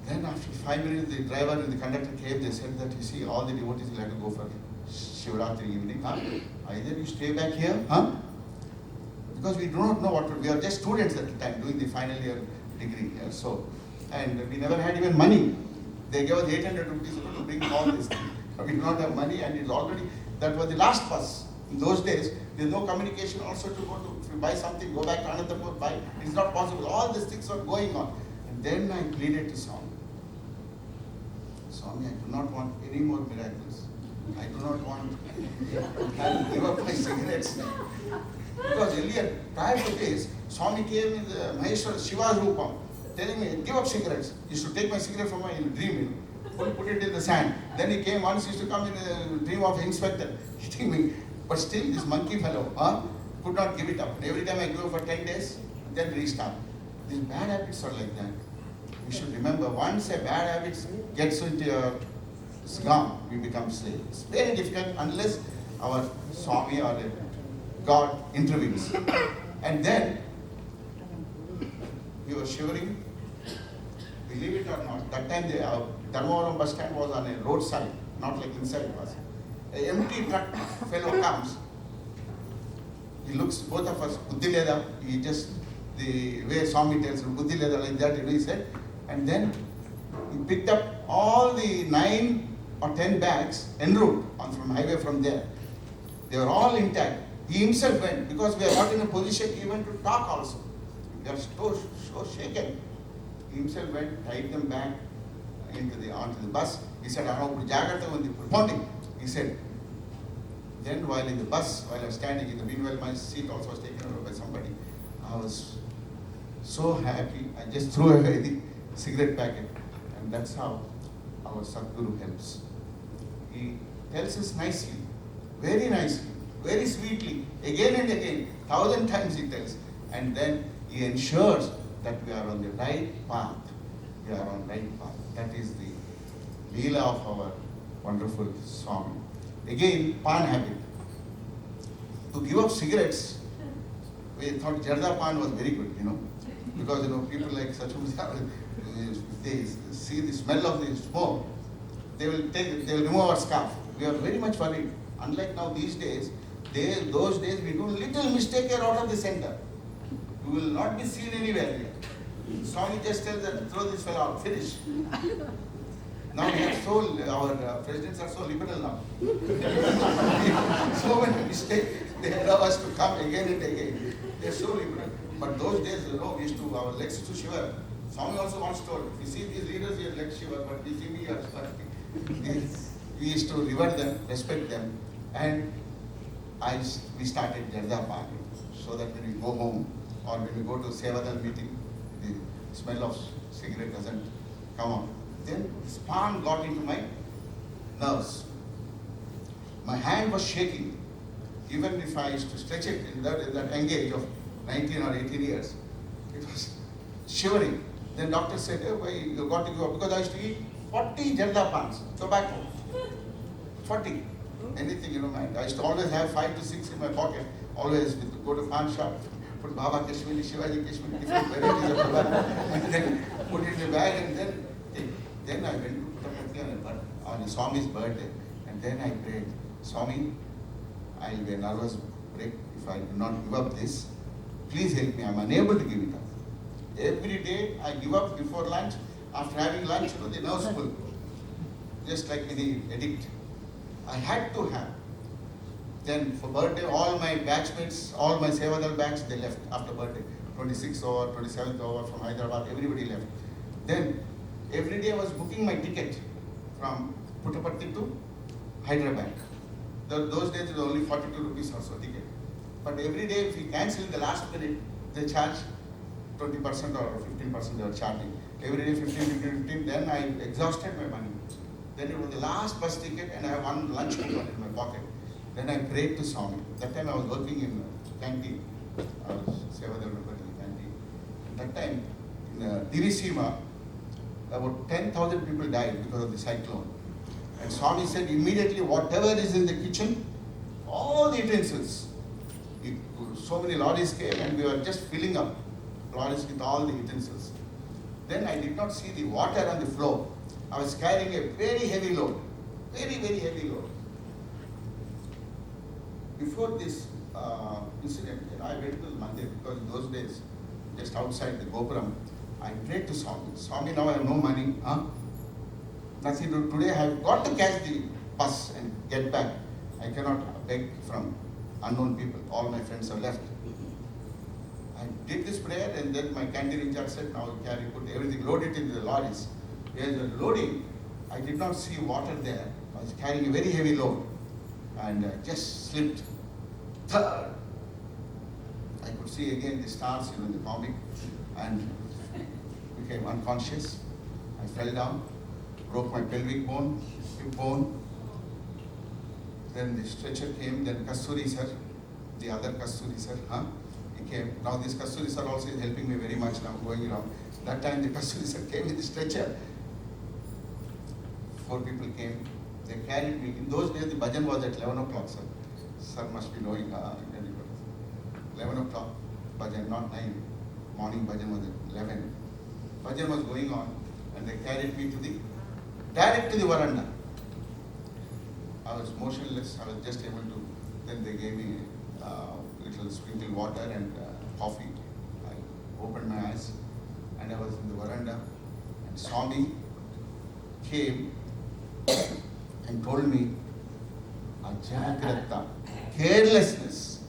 Then after 5 minutes, the driver and the conductor came. They said that, you see, all the devotees will have to go for Shivaratri evening. Either you stay back here, because we do not know what to do. We are just students at the time, doing the final year degree. And we never had even money. They gave us 800 rupees to bring all this thing. We do not have money, and it's already, that was the last bus. In those days, there's no communication also to go to, if you buy something, go back to Anantapur, buy. It's not possible. All these things are going on. And then I pleaded to Swami. Swami, I do not want any more miracles. I do not want to give up my cigarettes. Because earlier, prior to this, Swami came in the Maheshwara Shiva's Rupam, telling me, give up cigarettes. You should take my cigarette from my dream. put it in the sand. Then he came once, he used to come in a dream of inspector, hitting me. But still, this monkey fellow could not give it up. And every time I go for 10 days, then restart. These bad habits are like that. We should remember, once a bad habit gets into your slum, we become slave. It's very difficult unless our Swami or God intervenes. And then, we were shivering. Believe it or not, that time the Dharma bus stand was on a roadside, not like inside it was. An empty truck fellow comes. He looks, both of us, Buddhi Leda, he just, the way Swami tells him, Buddhi Leda, like that, he said. And then he picked up all the 9 or 10 bags en route on from highway from there. They were all intact. He himself went, because we are not in a position even to talk also. We are so shaken. He himself went, tied them back onto the bus. He said, pounding. He said, then while in the bus, while I was standing in the meanwhile, my seat also was taken over by somebody. I was so happy. I just threw away the cigarette packet. And that's how our Sadguru helps. He tells us nicely, very sweetly, again and again, 1,000 times he tells. And then he ensures that we are on the right path. We are on the right path. That is the Leela of our wonderful Swami. Again, pan habit. To give up cigarettes, we thought Jarda pan was very good, because people like Sathya, if they see the smell of the smoke, they will remove our scarf. We are very much worried. Unlike now these days, those days we do little mistake here out of the center. You will not be seen anywhere here. Swami just tells that throw this fellow out, finish. Now our presidents are so liberal now. So many mistakes, they allow us to come again and again. They are so liberal. But those days, we used to, our legs used to shiver. Swami also once told, we see these leaders, your legs shiver, but we see me, your we used to revere them, respect them. And we started Jarda Pan, so that when we go home or when we go to Seva meeting, the smell of cigarette doesn't come out. Then this pan got into my nerves. My hand was shaking. Even if I used to stretch it in that engage of 19 or 18 years, it was shivering. Then doctor said, hey, why you got to give up? Because I used to eat 40 Jarda pans, tobacco. 40. Anything, man. I used to always have 5 to 6 in my pocket. Always go to pan shop, put Baba Kashmiri, Shivaji Kashmiri, different varieties of tobacco, and then put it in the bag and then take. Then I went to Diplomat on Swami's birthday, and then I prayed, Swami, I will be a nervous break if I do not give up this. Please help me, I am unable to give it up. Every day I give up before lunch. After having lunch, the nerves full. Just like any addict. I had to have. Then for birthday, all my batchmates, all my Sevadal batch, they left after birthday. 26th over, 27th over from Hyderabad, everybody left. Then every day I was booking my ticket from Puttaparthi to Hyderabad. Those days it was only 42 rupees or so ticket. But every day if we cancel in the last minute, they charge 20% or 15% they were charging. Every day 15, then I exhausted my money. Then it was the last bus ticket and I have one lunch coupon in my pocket. Then I prayed to Swami. That time I was working in canteen. I was Seva in the canteen. That time in Divisima, about 10,000 people died because of the cyclone. And Swami said immediately whatever is in the kitchen, all the utensils, so many lorries came and we were just filling up lorries with all the utensils. Then I did not see the water on the floor. I was carrying a very heavy load, very heavy load. Before this incident, I went to the mandir because in those days, just outside the Gopuram, I prayed to Swami. Swami, now I have no money. Nothing to do. Today I have got to catch the bus and get back. I cannot beg from unknown people. All my friends have left. I did this prayer and then my canteen in charge said, now put everything, load it in the lorries. As the loading, I did not see water there. I was carrying a very heavy load and just slipped. Third. I could see again the stars in the comic and became unconscious. I fell down broke my pelvic bone, hip bone. Then the stretcher came, then Kasturi sir, the other Kasturi sir, he came. Now this Kasturi sir also is helping me very much now going around. That time the Kasturi sir came with the stretcher. 4 people came, they carried me. In those days the bhajan was at 11 o'clock, sir. Sir must be knowing, 11 o'clock bhajan, not 9. Morning bhajan was at 11. Bhajan was going on and they carried me direct to the veranda. I was motionless, I was just able to, then they gave me little sprinkled water and coffee. I opened my eyes and I was in the veranda and Swami came and told me, Ajagrata, carelessness.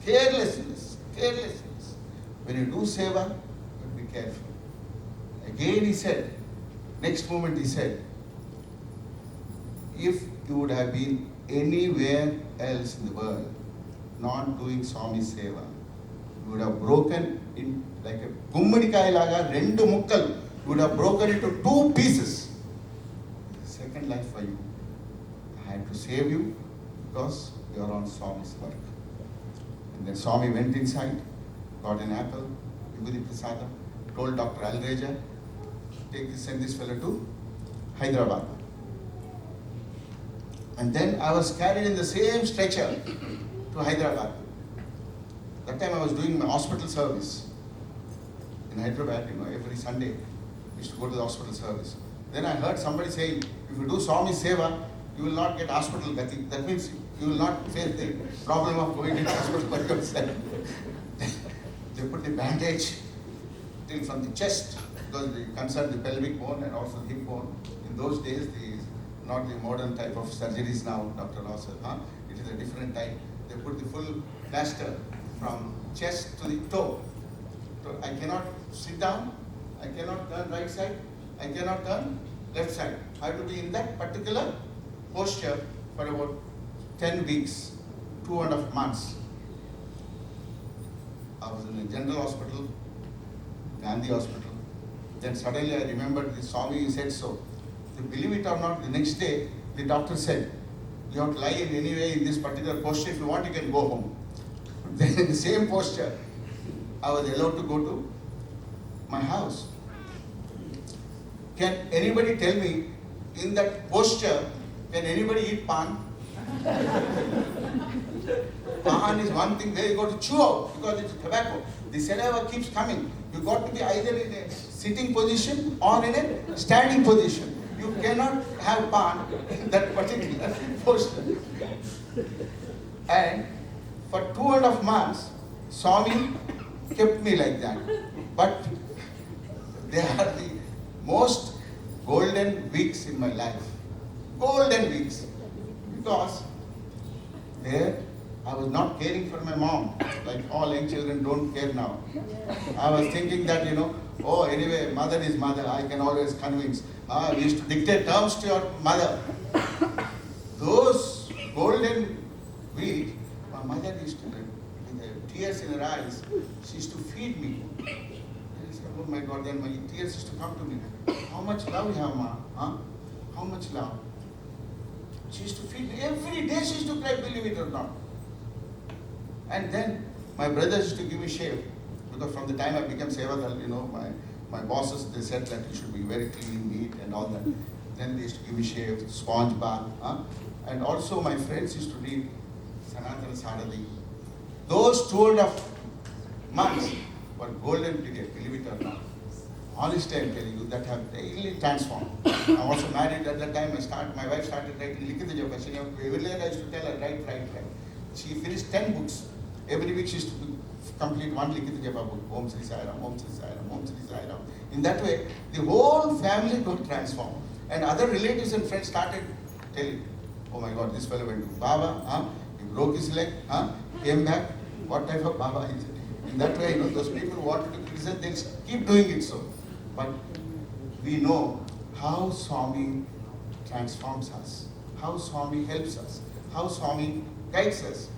When you do seva, be careful. Again he said, next moment he said, if you would have been anywhere else in the world, not doing Swami Seva, you would have broken in like a gummadikai laga, rendu mukkal, you would have broken into 2 pieces. Second life for you. I had to save you because you are on Swami's work. And then Swami went inside, got an apple, Vibhuti Prasadam, told Dr. Alreja, send this fellow to Hyderabad. And then I was carried in the same stretcher to Hyderabad. That time I was doing my hospital service in Hyderabad, every Sunday I used to go to the hospital service. Then I heard somebody saying, if you do Swami Seva, you will not get hospital gati. That means you will not face the problem of going to hospital by yourself. They put the bandage till from the chest, because it concerned the pelvic bone and also the hip bone. In those days, not the modern type of surgeries now, Dr. Ross said, it is a different type. They put the full plaster from chest to the toe. So I cannot sit down, I cannot turn right side, I cannot turn left side. I have to be in that particular posture for about 10 weeks, 2.5 months. I was in a general hospital, Gandhi hospital. Then suddenly I remembered the Swami said so. Believe it or not, the next day, the doctor said, you have to lie in any way in this particular posture. If you want, you can go home. Then in the same posture, I was allowed to go to my house. Can anybody tell me, in that posture, can anybody eat pan? Pan is one thing where you got to chew out because it's tobacco. The saliva keeps coming. You got to be either in a sitting position or in a standing position. You cannot have pan in that particular posture. And for 2.5 months, Swami kept me like that. But they are the most golden weeks in my life. Golden weeks. Because there I was not caring for my mom, like all young children don't care now. I was thinking that, oh, anyway, mother is mother, I can always convince. We used to dictate terms to your mother. Those golden weeks, my mother used to, with tears in her eyes, she used to feed me. I said, oh my God, then my tears used to come to me. How much love you have, ma? How much love? She used to feed me. Every day she used to cry, believe it or not. And then my brothers used to give me shave. Because from the time I became Seva, my bosses, they said that you should be very clean, neat and all that. Then they used to give me shave, sponge bath. And also my friends used to read Sanatana Sadhali. Those 2.5 months were golden period, believe it or not. Honestly, I'm telling you, that have really transformed. I'm also married at that time. My wife started writing Likita Japa. Every day I used to tell her, write. She finished 10 books. Every week she used to complete one Likita Japa book. Aum Sri Sai Ram, Aum Sri Sai Ram, Aum Sri Sai Ram. In that way, the whole family got transformed. And other relatives and friends started telling, oh my God, this fellow went to Baba, he broke his leg, came back. What type of Baba is it? In that way, those people who wanted to criticize, they'll keep doing it so. But we know how Swami transforms us, how Swami helps us, how Swami guides us.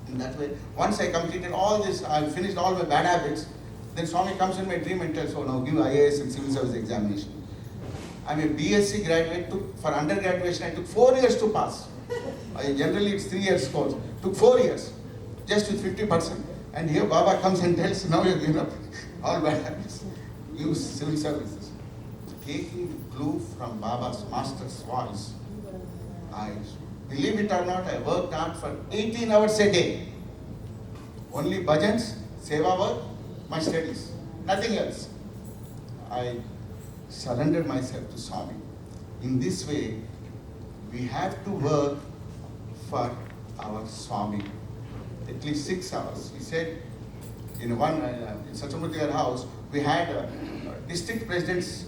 In that way, once I completed all this, I finished all my bad habits, then Swami comes in my dream and tells, oh now give IAS and civil service examination. I'm a BSc graduate. For undergraduation, I took 4 years to pass. Generally, it's 3 years course. Took 4 years, just with 50%. And here Baba comes and tells, now you're giving up all bad habits. Use civil services. Taking the clue from Baba's master's voice, I believe it or not, I worked hard for 18 hours a day. Only bhajans, seva work, my studies, nothing else. I surrendered myself to Swami. In this way, we have to work for our Swami. At least 6 hours. He said, in Satyamuthi house, we had a district president's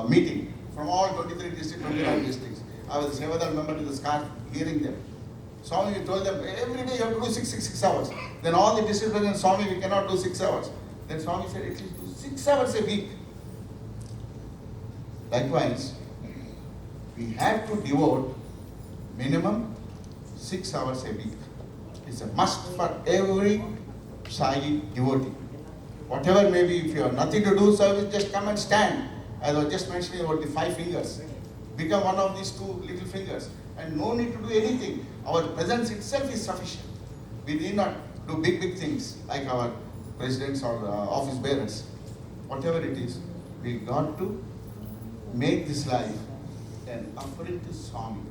meeting from all 23 districts, 29 districts. I was a Seva member to the SCAR, hearing them. Swami told them, every day you have to do 6 hours. Then all the district presidents, Swami, we cannot do 6 hours. Then Swami said, at least do 6 hours a week. Likewise, we have to devote minimum 6 hours a week. It's a must for every Sai devotee. Whatever may be, if you have nothing to do service, just come and stand. As I was just mentioning about the 5 fingers. Become one of these 2 little fingers. And no need to do anything. Our presence itself is sufficient. We need not do big things like our presidents or office bearers. Whatever it is, we got to make this life an offering to Swami.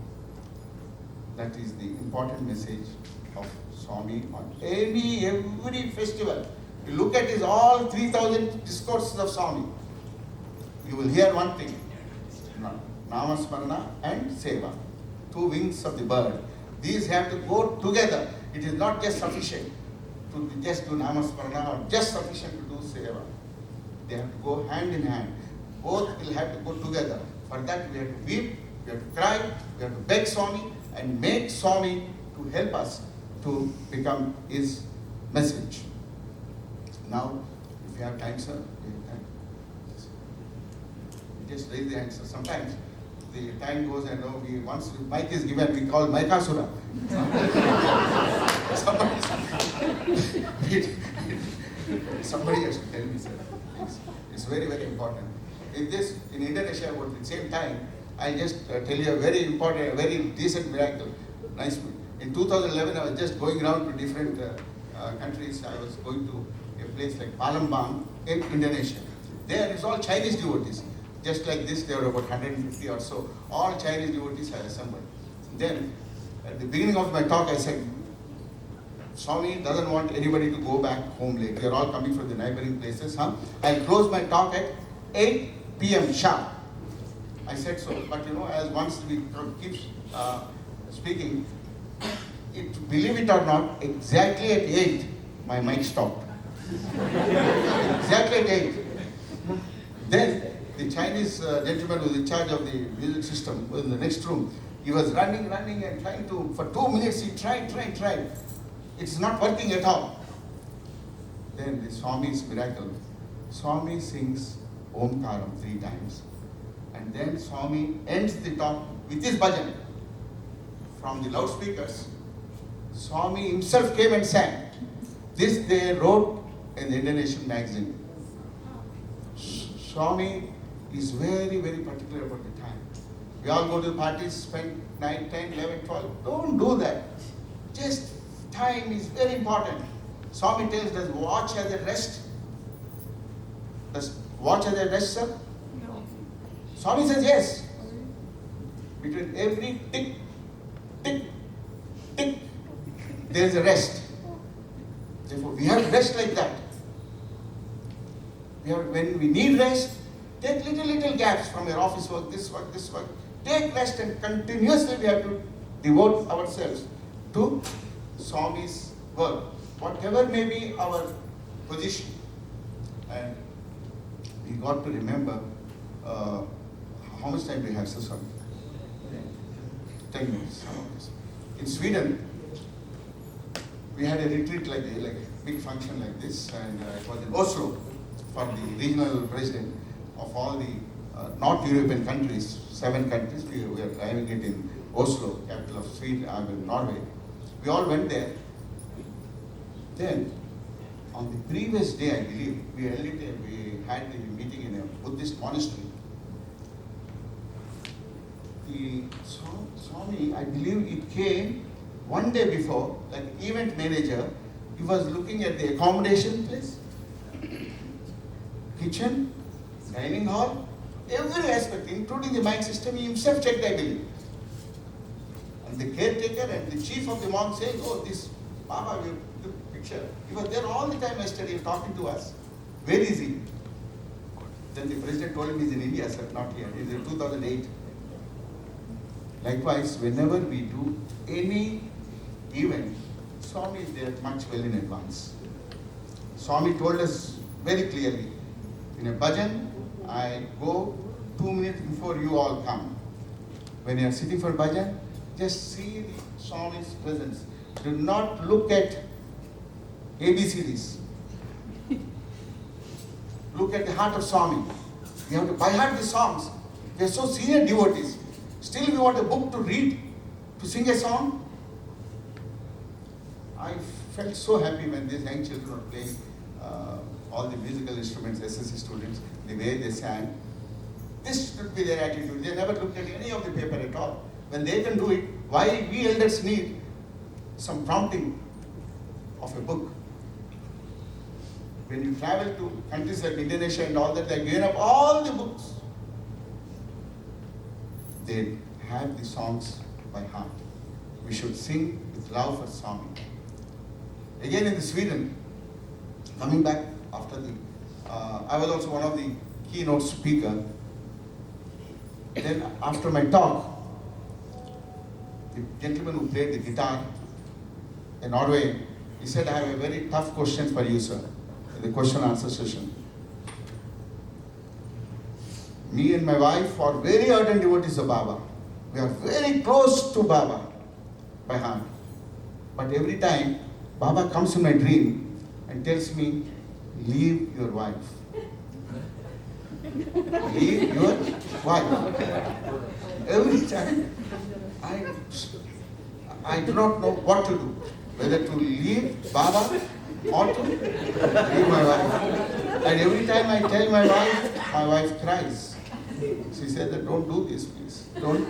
That is the important message of Swami on every festival. You look at his all 3,000 discourses of Swami. You will hear one thing, Namasmarana and Seva, 2 wings of the bird. These have to go together. It is not just sufficient to just do Namasmarana or just sufficient to do Seva. They have to go hand in hand. Both will have to go together. For that we have to weep, we have to cry, we have to beg Swami and make Swami to help us to become his message. Now, if you have time, sir, we have time. Just raise the hand, sir. Sometimes the time goes and once the mic is given, we call Maikasura. Somebody has to tell me, sir. It's very important. In Indonesia, about the same time, I just tell you a very important, a very decent miracle. Nice. In 2011, I was just going around to different countries. I was going to a place like Palembang in Indonesia. There it's all Chinese devotees. Just like this, there were about 150 or so. All Chinese devotees had assembled. Then, at the beginning of my talk, I said, Swami doesn't want anybody to go back home late. We are all coming from the neighboring places. I'll close my talk at 8 p.m. sharp. I said so. But as once we keep speaking, believe it or not, exactly at 8, my mic stopped. Exactly at 8. Then, the Chinese gentleman who was in charge of the music system was in the next room. He was running and trying to, for 2 minutes he tried. It's not working at all. Then the Swami's miracle. Swami sings Om 3 times. And then Swami ends the talk with his bhajan. From the loudspeakers, Swami himself came and sang. This they wrote in the Indonesian magazine. Swami is very particular about the time. We all go to parties, spend 9, 10, 11, 12. Don't do that. Just time is very important. Swami tells, does watch as a rest? Does watch as a rest, sir? No. Swami says yes. Between every tick, there is a rest. Therefore, we have to rest like that. When we need rest, take little gaps from your office work, this work. Take rest and continuously we have to devote ourselves to Swami's work. Whatever may be our position. And we got to remember, how much time do we have, sir? Sorry. 10 minutes. In Sweden, we had a retreat like a big function like this, and it was in Oslo for the regional president of all the North European countries, 7 countries. We were having it in Oslo, capital of Sweden, Norway. We all went there. Then, on the previous day, I believe, we had the meeting in a Buddhist monastery. Swami, I believe he came one day before, like event manager. He was looking at the accommodation place, kitchen, dining hall, every aspect, including the mic system. He himself checked, I believe. And the caretaker and the chief of the monk saying, "Oh, this Baba, you took picture." He was there all the time yesterday talking to us. Where is he? Then the president told him he's in India, sir, not here. He's in 2008. Likewise, whenever we do any event, Swami is there much well in advance. Swami told us very clearly, in a bhajan, I go 2 minutes before you all come. When you are sitting for bhajan, just see the Swami's presence. Do not look at ABCDs. Look at the heart of Swami. We have to by heart the songs. We are so senior devotees. Still we want a book to read, to sing a song. I felt so happy when these young children were playing all the musical instruments, SSC students, the way they sang. This should be their attitude. They never looked at any of the paper at all. When they can do it, why we elders need some prompting of a book? When you travel to countries like Indonesia and all that, they given up all the books. They have the songs by heart. We should sing with love for Swami. Again in Sweden, coming back after the, I was also one of the keynote speaker. Then after my talk, the gentleman who played the guitar in Norway, he said, "I have a very tough question for you, sir." The question answer session. Me and my wife are very ardent devotees of Baba. We are very close to Baba by heart. But every time Baba comes in my dream and tells me, "Leave your wife." Leave your wife. Every time I do not know what to do. Whether to leave Baba or to leave my wife. And every time I tell my wife cries. She said that, "Don't do this, please. Don't.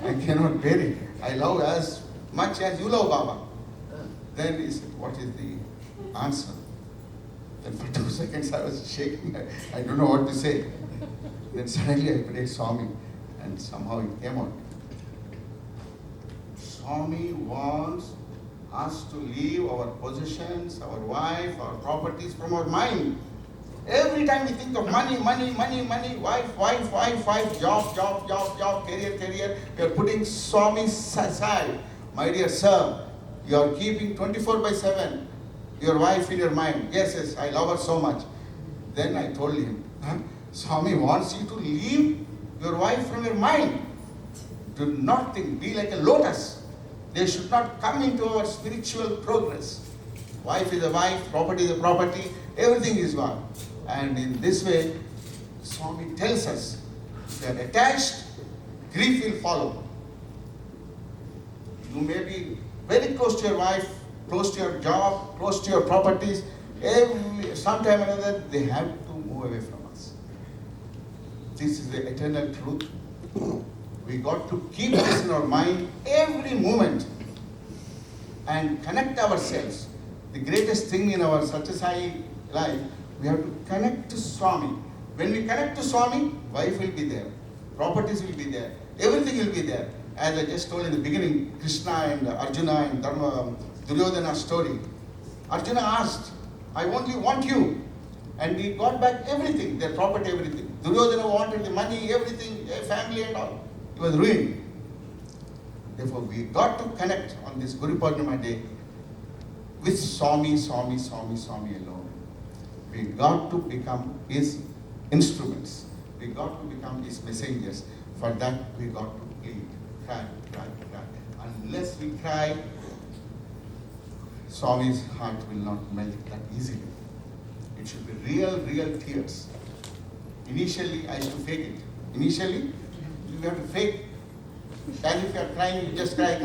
I cannot bear it. I love as much as you love Baba." Then he said, "What is the answer?" Then for 2 seconds I was shaking. I don't know what to say. Then suddenly I prayed Swami and somehow it came out. Swami wants us to leave our possessions, our wife, our properties from our mind. Every time we think of money, wife, job, career, we are putting Swami aside. My dear sir, you are keeping 24/7 your wife in your mind. Yes, I love her so much. Then I told him, Swami wants you to leave your wife from your mind. Do not think, be like a lotus. They should not come into our spiritual progress. Wife is a wife, property is a property, everything is one. And in this way, Swami tells us, if you are attached, grief will follow. You may be very close to your wife, close to your job, close to your properties. Sometime or another, they have to move away from us. This is the eternal truth. We got to keep this in our mind every moment and connect ourselves. The greatest thing in our Sathya Sai life, we have to connect to Swami. When we connect to Swami, wife will be there, properties will be there, everything will be there. As I just told in the beginning, Krishna and Arjuna and Dharma, Duryodhana story. Arjuna asked, "I only want you." And he got back everything, their property, everything. Duryodhana wanted the money, everything, family and all. He was ruined. Therefore, we got to connect on this Guru Poornima day with Swami alone. We got to become his instruments. We got to become his messengers. For that, we got to plead, cry. Unless we cry, Swami's heart will not melt that easily. It should be real tears. Initially, I used to fake it. Initially, you have to fake. As if you are crying, you just cry.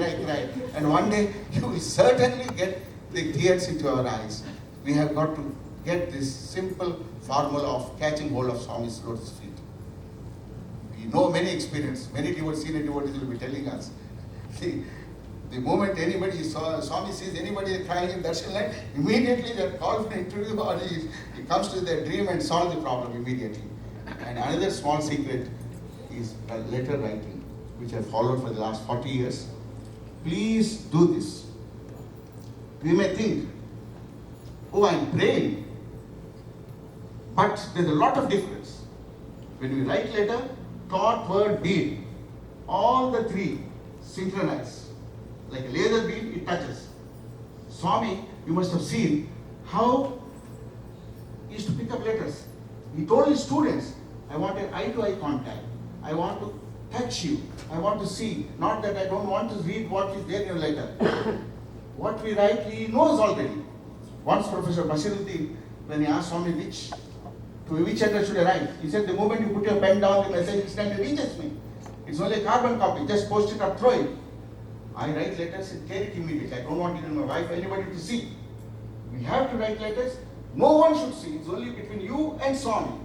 And one day, you will certainly get the tears into our eyes. We have got to get this simple formula of catching hold of Swami's lotus feet. We know many experience, many devotees, senior devotees will be telling us. See, the moment anybody Swami sees anybody crying in darshan line, immediately they are called for an interview or he comes to their dream and solve the problem immediately. And another small secret is letter writing, which I followed for the last 40 years. Please do this. We may think, oh, I'm praying. But there's a lot of difference. When we write letter, thought, word, deed, all the three synchronize. Like a laser beam, it touches. Swami, you must have seen how he used to pick up letters. He told his students, I want an eye-to-eye contact. I want to touch you. I want to see. Not that I don't want to read what is there in your letter. What we write, he knows already. Once Professor Basiruddin, when he asked Swami to which address should I write, he said, the moment you put your pen down, the message instantly reaches me. It's only a carbon copy. Just post it up, throw it. I write letters and carry it immediately. I don't want it in my wife, anybody to see. We have to write letters. No one should see. It's only between you and Swami.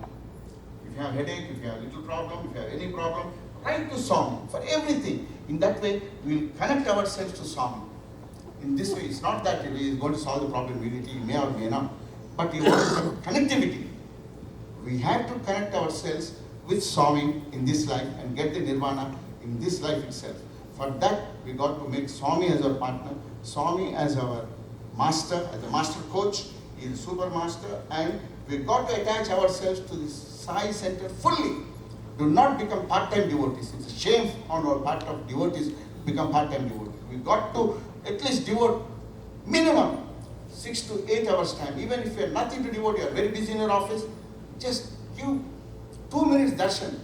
If you have headache, if you have a little problem, if you have any problem, write to Swami for everything. In that way, we will connect ourselves to Swami. In this way, it's not that he is going to solve the problem immediately, he may or may not. But he wants connectivity. We have to connect ourselves with Swami in this life and get the nirvana in this life itself. For that, we got to make Swami as our partner, Swami as our master, as a master coach, he is a super master, and we got to attach ourselves to this Sai Center fully. Do not become part-time devotees. It's a shame on our part of devotees to become part-time devotees. We got to at least devote minimum 6 to 8 hours time. Even if you have nothing to devote, you are very busy in your office, just give 2 minutes darshan.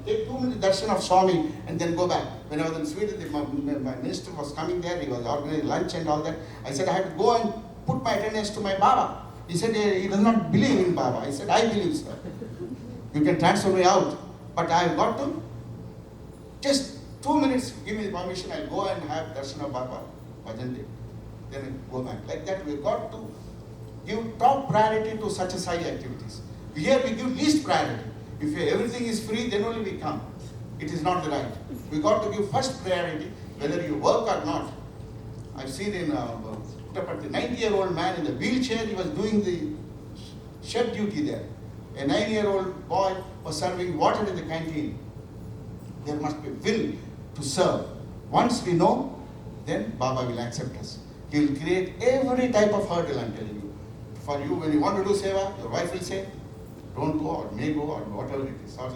Take 2 minutes darshan of Swami and then go back. When I was in Sweden, my minister was coming there, he was organizing lunch and all that. I said I had to go and put my attendance to my Baba. He said he does not believe in Baba. I said, I believe, sir. You can transfer me out. But I have got to just 2 minutes, give me the permission, I'll go and have darshan of Baba, bhajan day. Then I go back. Like that, we've got to give top priority to such a Sai activities. Here we give least priority. If everything is free, then only we come. It is not the right. We got to give first priority, whether you work or not. I've seen in Puttaparthi, 90-year-old man in the wheelchair, he was doing the chef duty there. A 9-year-old boy was serving water in the canteen. There must be will to serve. Once we know, then Baba will accept us. He will create every type of hurdle, I'm telling you. For you, when you want to do seva, your wife will say, don't go or may go or whatever it is. Or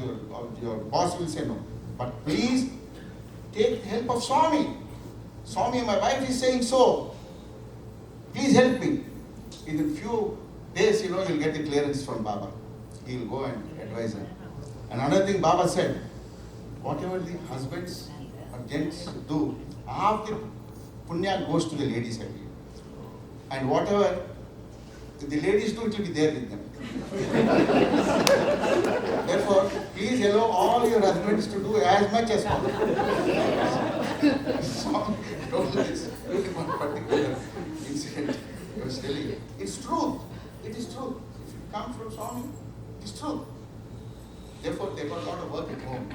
your boss will say no. But please take help of Swami. Swami, my wife is saying so. Please help me. In a few days, you'll get the clearance from Baba. He will go and advise her. And another thing Baba said, whatever the husbands or gents do, half the punya goes to the ladies, I believe. And whatever the ladies do, it will be there with them. Therefore, please allow all your husbands to do as much as possible. So, told this one particular incident I was telling you. It's truth. It is truth. If you come from Swami, it's truth. Therefore, they got a lot of work at home,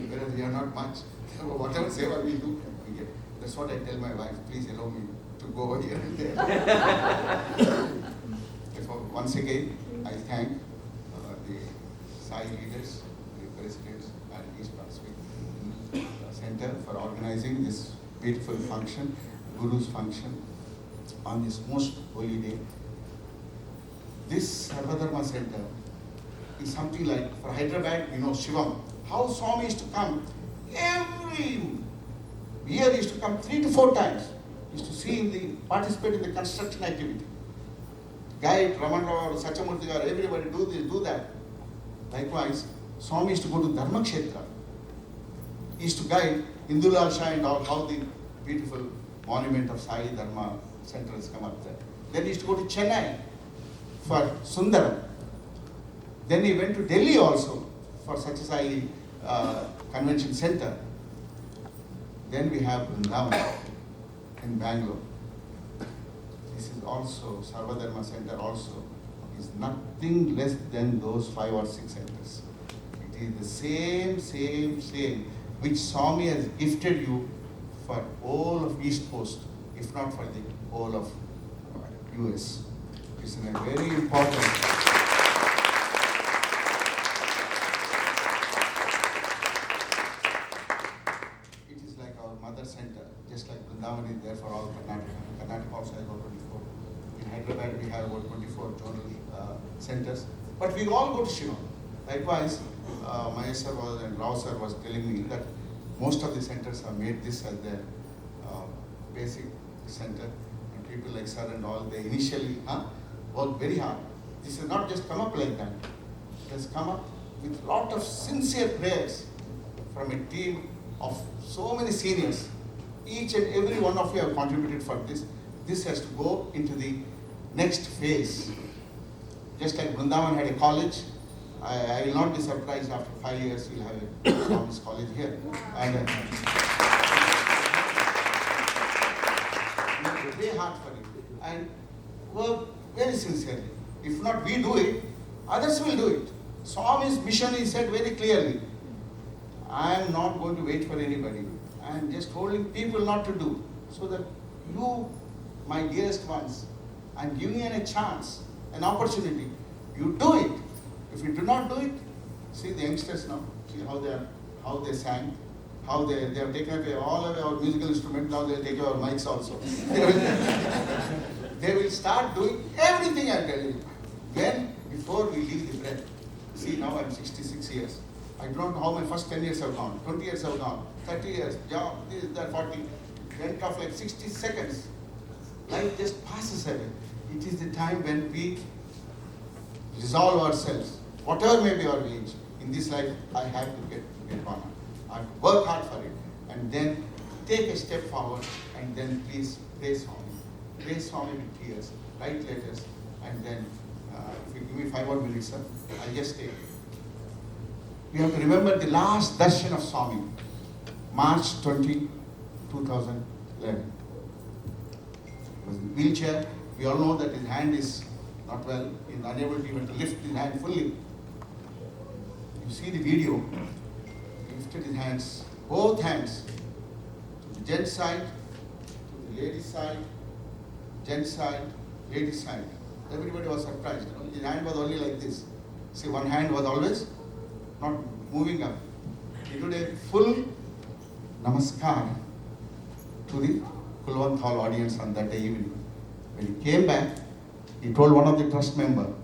whereas we are not much. Whatever seva we do, we get. That's what I tell my wife. Please allow me to go over here and there. Therefore, once again, I thank the Sai leaders, the presidents, and East Brunswick Center for organizing this beautiful function, Guru's function, on this most holy day. This Sarva Dharma Center is something like, for Hyderabad, Shivam. How Swami used to come every year, he used to come 3 to 4 times. He used to participate in the construction activity. Guide, Raman or Sachamurti or everybody do this, do that. Likewise, Swami used to go to Dharma Kshetra. He used to guide Indulal Shah and all, how the beautiful monument of Sai Dharma Center has come up there. Then he used to go to Chennai for Sundaram. Then he went to Delhi also for such a Sai convention center. Then we have Vrindavan in Bangalore. This is also, Sarva Dharma Center also is nothing less than those 5 or 6 centers. It is the same which Swami has gifted you for all of East Coast, if not for the whole of US. It's a very important. It is like our mother center, just like Vrindavan is there for all Karnataka. Karnataka also has about 24. In Hyderabad we have about 24 zonal centers. But we all go to Shiva. Likewise, Mahesh sir and Rao sir was telling me that most of the centers have made this as their basic center. And people like sir and all, they initially worked very hard. This has not just come up like that. It has come up with a lot of sincere prayers from a team of so many seniors. Each and every one of you have contributed for this. This has to go into the next phase. Just like Vrindavan had a college, I will not be surprised after 5 years we'll have a Swami's college here. And we pray hard for it and work very sincerely. If not we do it, others will do it. Swami's mission is said very clearly. I am not going to wait for anybody. I am just holding people not to do, so that you, my dearest ones, I am giving you a chance, an opportunity. You do it. If you do not do it, see the youngsters now. See how they sang, how they have taken away all of our musical instruments. Now they will take our mics also. They will start doing everything. I tell you. When before we leave the breath. See, now I'm 66 years. I don't know how my first 10 years have gone. 20 years have gone. 30 years. Job, this, that, 40. Went off like 60 seconds. Life just passes away. It is the time when we resolve ourselves, whatever may be our age. In this life, I have to get Nirvana. I have to work hard for it. And then take a step forward and then please pray Swami. Pray Swami with tears. Write letters. And then, if you give me 5 more minutes, sir, I'll just take it. We have to remember the last darshan of Swami, March 20, 2011. He was in a wheelchair. We all know that his hand is not well. He is unable to even to lift his hand fully. You see the video. He lifted his hands, both hands, to the gents side, to the ladies side, gents side, ladies side. Everybody was surprised. His hand was only like this. See, one hand was always not moving up. He did a full namaskar to the Kulwant Hall audience on that day evening. When he came back, he told one of the trust members,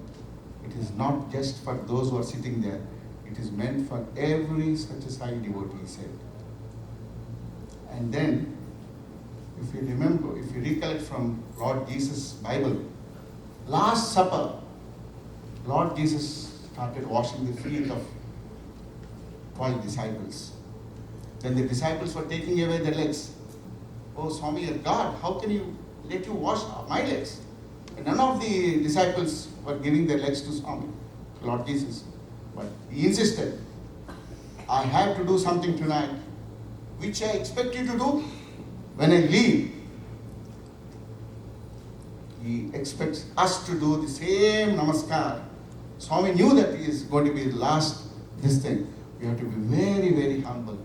it is not just for those who are sitting there, it is meant for every Sathya Sai devotee, he said. And then, if you remember, if you recollect from Lord Jesus' Bible, Last Supper, Lord Jesus started washing the feet of 12 disciples. Then the disciples were taking away their legs. Oh, Swami, you're God, how can you let you wash my legs? And none of the disciples were giving their legs to Swami, to Lord Jesus. But he insisted, I have to do something tonight, which I expect you to do when I leave. He expects us to do the same namaskar. Swami knew that he is going to be the last this thing. We have to be very, very humble,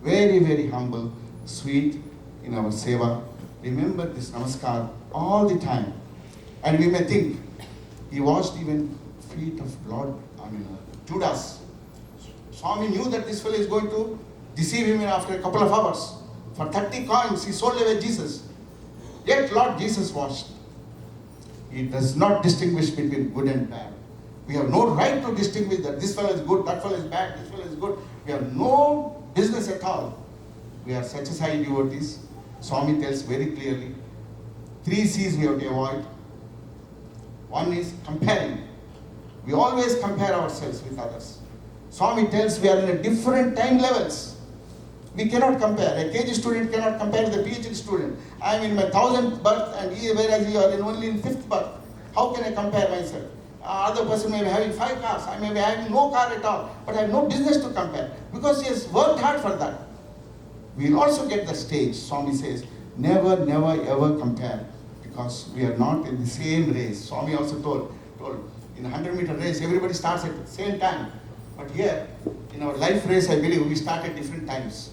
very, very humble, sweet in our seva. Remember this namaskar all the time. And we may think, he washed even feet of Judas. Swami knew that this fellow is going to deceive him after a couple of hours. For 30 coins, he sold away Jesus. Yet Lord Jesus washed. He does not distinguish between good and bad. We have no right to distinguish that this fellow is good, that fellow is bad, this fellow is good. We have no business at all. We are Sathya Sai devotees. Swami tells very clearly, 3 C's we have to avoid. One is comparing. We always compare ourselves with others. Swami tells we are in a different time levels. We cannot compare. A KG student cannot compare with a PhD student. I am in my 1000th birth and he, whereas you are only in 5th birth. How can I compare myself? Other person may be having 5 cars. I may be having no car at all. But I have no business to compare because he has worked hard for that. We will also get the stage. Swami says, never, never, ever compare because we are not in the same race. Swami also told in a 100-meter race, everybody starts at the same time. But here, in our life race, I believe we start at different times.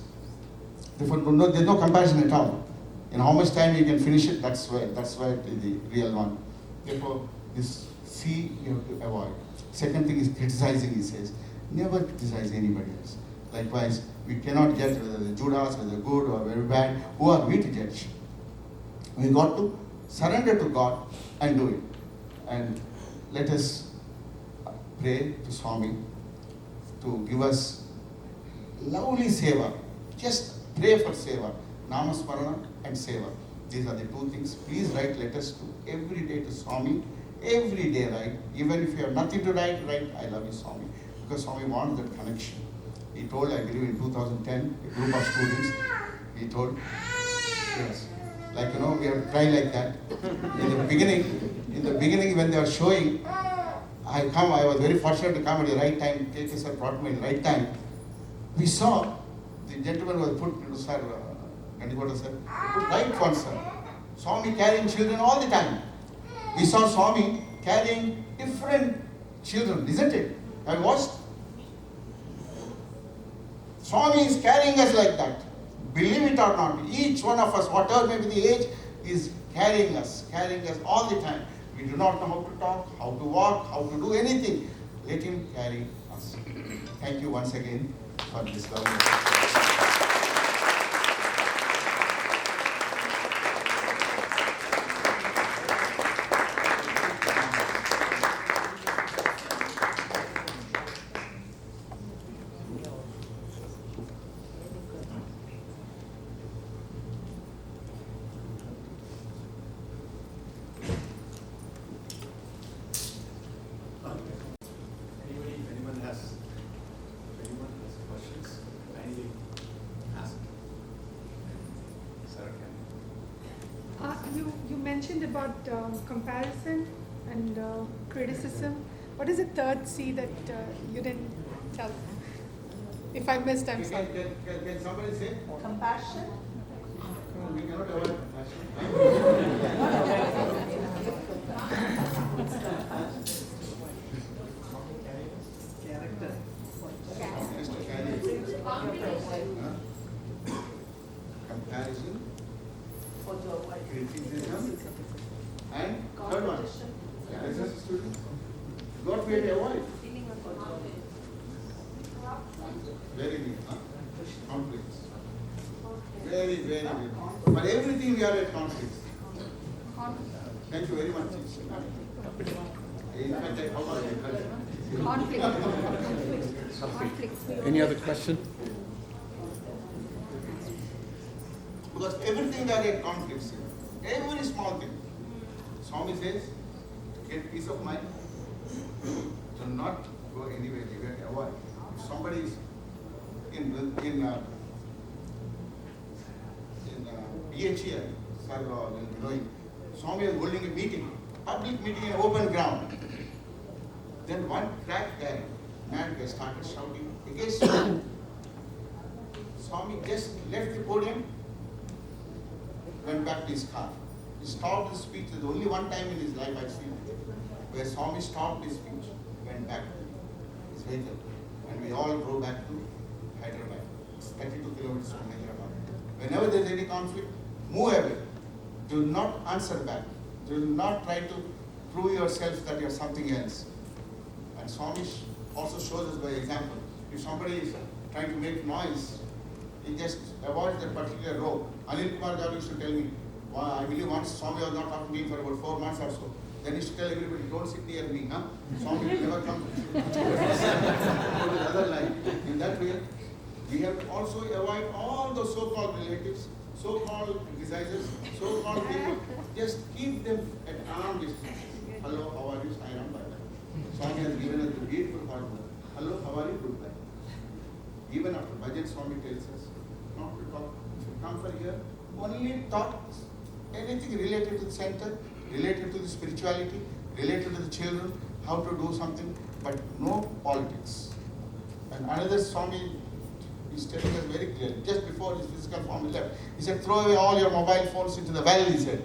No, there's no comparison at all. In how much time you can finish it, that's why the real one. Therefore, this C you have to avoid. Second thing is criticizing, he says. Never criticize anybody else. Likewise, we cannot judge whether the Judas, whether good or very bad. Who are we to judge? We got to surrender to God and do it. And let us pray to Swami to give us lovely Seva. Just pray for Seva. Namasmarana and Seva. These are the two things. Please write letters to every day to Swami. Every day write. Even if you have nothing to write, I love you, Swami. Because Swami wants that connection. He told, I believe in 2010, a group of students, he told, yes, like we have to try like that. In the beginning when they were showing, I was very fortunate to come at the right time, KK sir brought me at the right time. We saw the gentleman was put into sir, Gandigoda sir, put right one sir. Swami carrying children all the time. We saw Swami carrying different children, isn't it? I watched. Swami is carrying us like that. Believe it or not, each one of us, whatever may be the age, is carrying us all the time. We do not know how to talk, how to walk, how to do anything. Let him carry us. Thank you once again for this lovely. You mentioned about comparison and criticism. What is the third C that you didn't tell? If I missed, I'm sorry. Can somebody say? Compassion. We cannot avoid compassion. Character. Comparison, For the avoid. criticism, and third one. Competition. As a student, what we have to avoid? Feeling of control. Very neat, huh? Conflicts. Very, very, very. But everything we are at conflicts. Thank you very much. In fact, I forgot it. Conflict. Any other question? Because everything we are at conflicts. Every small thing. Swami says, get peace of mind. Do not go anywhere, avoid. If somebody is in BHEL, Sarva, Swami is holding a meeting, public meeting in open ground. Then one crack guy, mad guy, started shouting against Swami. Swami just left the podium, went back to his car. He stopped his speech. There's only one time in his life I've seen it, where Swami stopped his speech, went back to his vehicle, and we all drove back to Hyderabad. It's 32 kilometers from Hyderabad. Whenever there's any conflict, move away. Do not answer back. Do not try to prove yourself that you're something else. And Swami also shows us by example. If somebody is trying to make noise, he just avoids that particular row. Anil Kumar Garu used to tell me, I believe once Swami was not talking to me for about 4 months or so. Then he used to tell everybody, don't sit near me, huh? Swami will never come to the other line. In that way, we have to also avoid all those so-called relatives, so-called criticizers, so-called people. Just keep them at arm's distance. Hello, how are you? Sai Ram, bye-bye. Swami has given us the beautiful formula. Hello, how are you? Goodbye. Even after budget, Swami tells us not to talk. If you come for here, only talk anything related to the center, related to the spirituality, related to the children, how to do something, but no politics. And another Swami is telling us very clearly, just before his physical form left, he said, throw away all your mobile phones into the well, he said.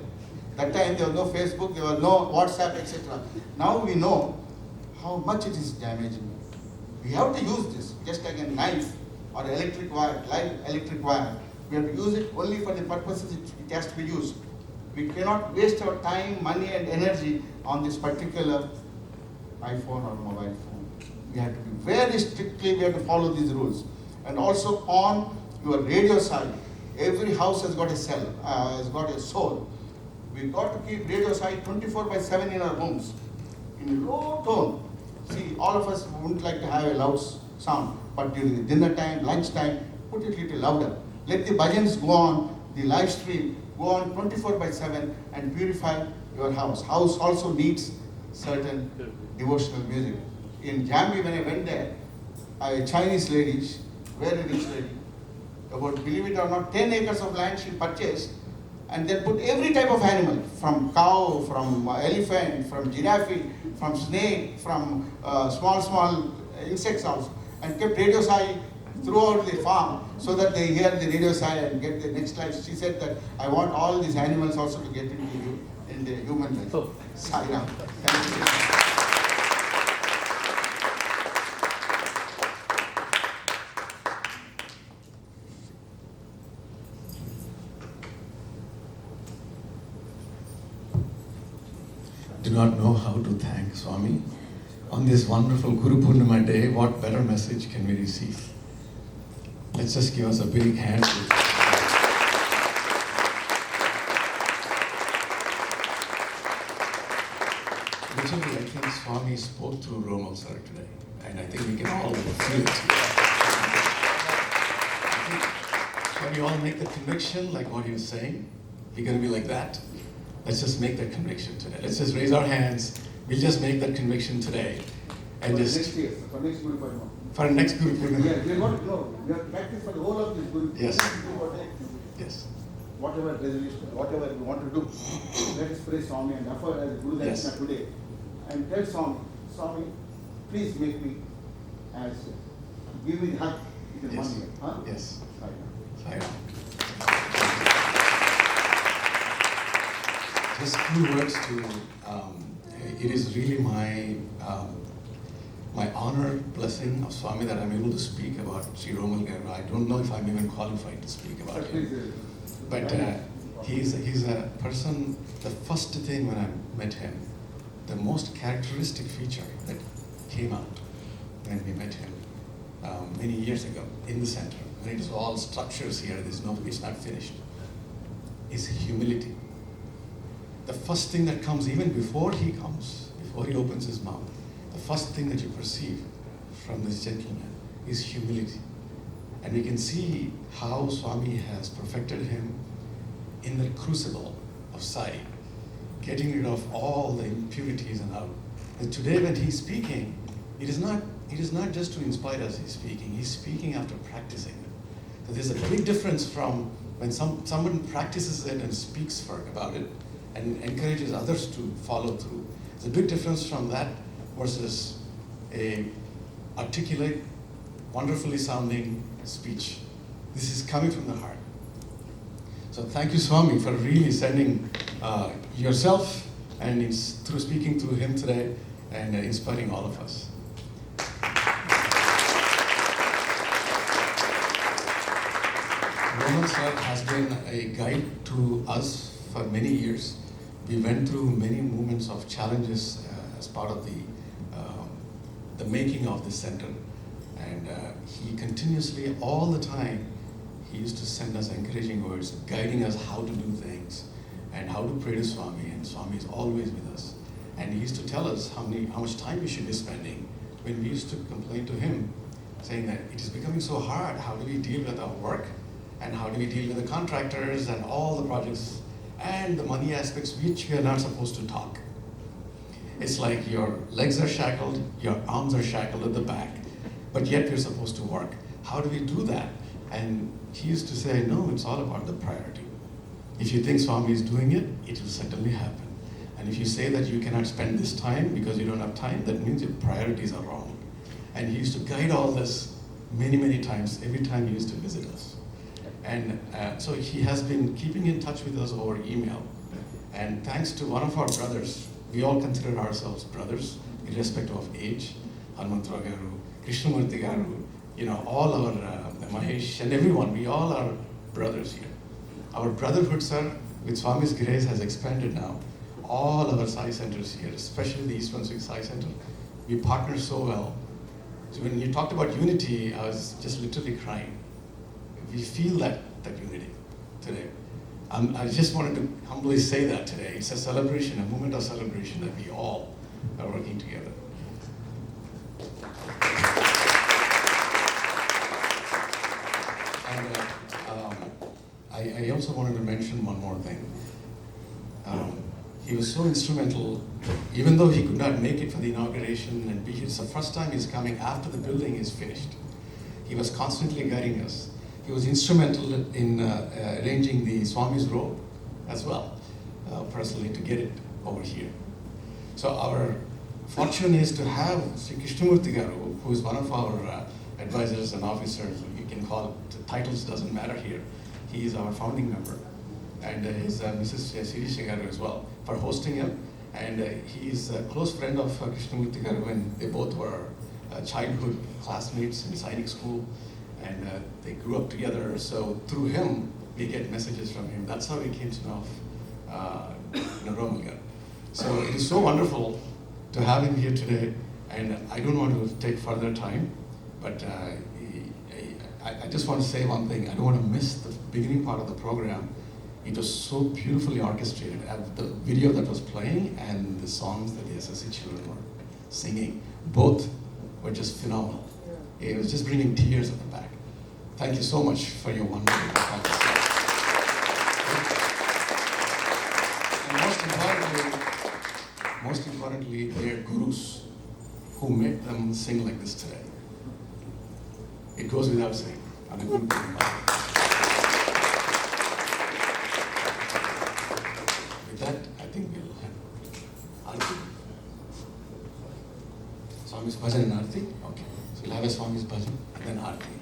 That time there was no Facebook, there was no WhatsApp, etc. Now we know how much it is damaging. We have to use this, just like a knife or electric wire, live electric wire. We have to use it only for the purposes it has to be used. We cannot waste our time, money and energy on this particular iPhone or mobile phone. We have to be very strictly, we have to follow these rules. And also on your radio side, every house has got a cell, has got a soul. We got to keep radio side 24/7 in our homes, in low tone. See, all of us wouldn't like to have a loud sound, but during the dinner time, lunch time, put it a little louder. Let the bhajans go on, the live stream go on 24/7 and purify your house. House also needs certain devotional music. In Jambi, when I went there, a Chinese lady, very rich lady, about, believe it or not, 10 acres of land she purchased, and then put every type of animal, from cow, from elephant, from giraffe, from snake, from small insects also, and kept radio sai throughout the farm so that they hear the radio sai and get the next life. She said that I want all these animals also to get in the human life. Oh. Sai Ram. Thank you. Do not know how to thank Swami. On this wonderful Guru Purnima day, what better message can we receive? Let's just give us a big hand. Literally, I think Swami spoke through Rommel sir today, and I think we can all feel it. Can we all make the conviction like what he was saying? We're going to be like that. Let's just make that conviction today. Let's just raise our hands. We'll just make that conviction today. And For just next year, for next Guru Purnima. for next Guru Purnima. Yeah, we are going to know. We have to practice for the whole of this Guru. Yes. Purnima. Yes. Whatever resolution, whatever we want to do, let us pray Swami and offer as Guru Yes. Darshana today. And tell Swami, please make me as, give me the hug within Yes. 1 year. Huh? Yes. Right. Sai Ram. Just few words to, it is really my honor, blessing of Swami that I'm able to speak about Sri Rommel Garu. I don't know if I'm even qualified to speak about Sir, him. please, But he's a person, the first thing when I met him, the most characteristic feature that came out when we met him many years ago in the center, when it was all structures here, it's not finished, is humility. The first thing that comes, even before he comes, before he opens his mouth, the first thing that you perceive from this gentleman is humility. And we can see how Swami has perfected him in the crucible of Sai, getting rid of all the impurities and all. And today when he's speaking, it is not just to inspire us he's speaking after practicing it. So there's a big difference from when someone practices it and speaks about it and encourages others to follow through. There's a big difference from that versus a articulate, wonderfully sounding speech. This is coming from the heart. So thank you, Swami, for really sending yourself and through speaking through him today and inspiring all of us. Rommel sir has been a guide to us for many years. We went through many moments of challenges as part of the making of this center. And he continuously, all the time, he used to send us encouraging words, guiding us how to do things and how to pray to Swami. And Swami is always with us. And he used to tell us how much time we should be spending when we used to complain to him, saying that it is becoming so hard. How do we deal with our work? And how do we deal with the contractors and all the projects and the money aspects which we are not supposed to talk? It's like your legs are shackled, your arms are shackled at the back, but yet we're supposed to work. How do we do that? And he used to say, no, it's all about the priority. If you think Swami is doing it, it will certainly happen. And if you say that you cannot spend this time because you don't have time, that means your priorities are wrong. And he used to guide all this many, many times, every time he used to visit us. And so he has been keeping in touch with us over email. And thanks to one of our brothers, we all consider ourselves brothers, irrespective of age. Hanumantra Garu, Krishnamurti Garu, all our, Mahesh and everyone, we all are brothers here. Our brotherhood, sir, with Swami's grace has expanded now. All our Sai Centers here, especially the East Brunswick Sai Center, we partner so well. So when you talked about unity, I was just literally crying. We feel that unity today. I just wanted to humbly say that today. It's a celebration, a moment of celebration that we all are working together. And I also wanted to mention one more thing. He was so instrumental, even though he could not make it for the inauguration and be here. It's the first time he's coming after the building is finished. He was constantly guiding us. He was instrumental in arranging the Swami's robe as well, personally, to get it over here. So our fortune is to have Sri Krishnamurti Garu, who is one of our advisors and officers. You can call it, titles doesn't matter here. He is our founding member. And his Mrs. Sirisha Garu as well, for hosting him. And he is a close friend of Krishnamurti Garu, and they both were childhood classmates in Sainik school, and they grew up together. So through him, we get messages from him. That's how we came to know Rommel. So it is so wonderful to have him here today, and I don't want to take further time, but I just want to say one thing. I don't want to miss the beginning part of the program. It was so beautifully orchestrated. The video that was playing and the songs that the SSC children were singing, both were just phenomenal. It was just bringing tears at the back. Thank you so much for your wonderful practice. And most importantly, their gurus who made them sing like this today. It goes without saying. With that, I think we'll have Arti. Swami's Bhajan and Arti? Okay. So we'll have a Swami's Bhajan and then Arti.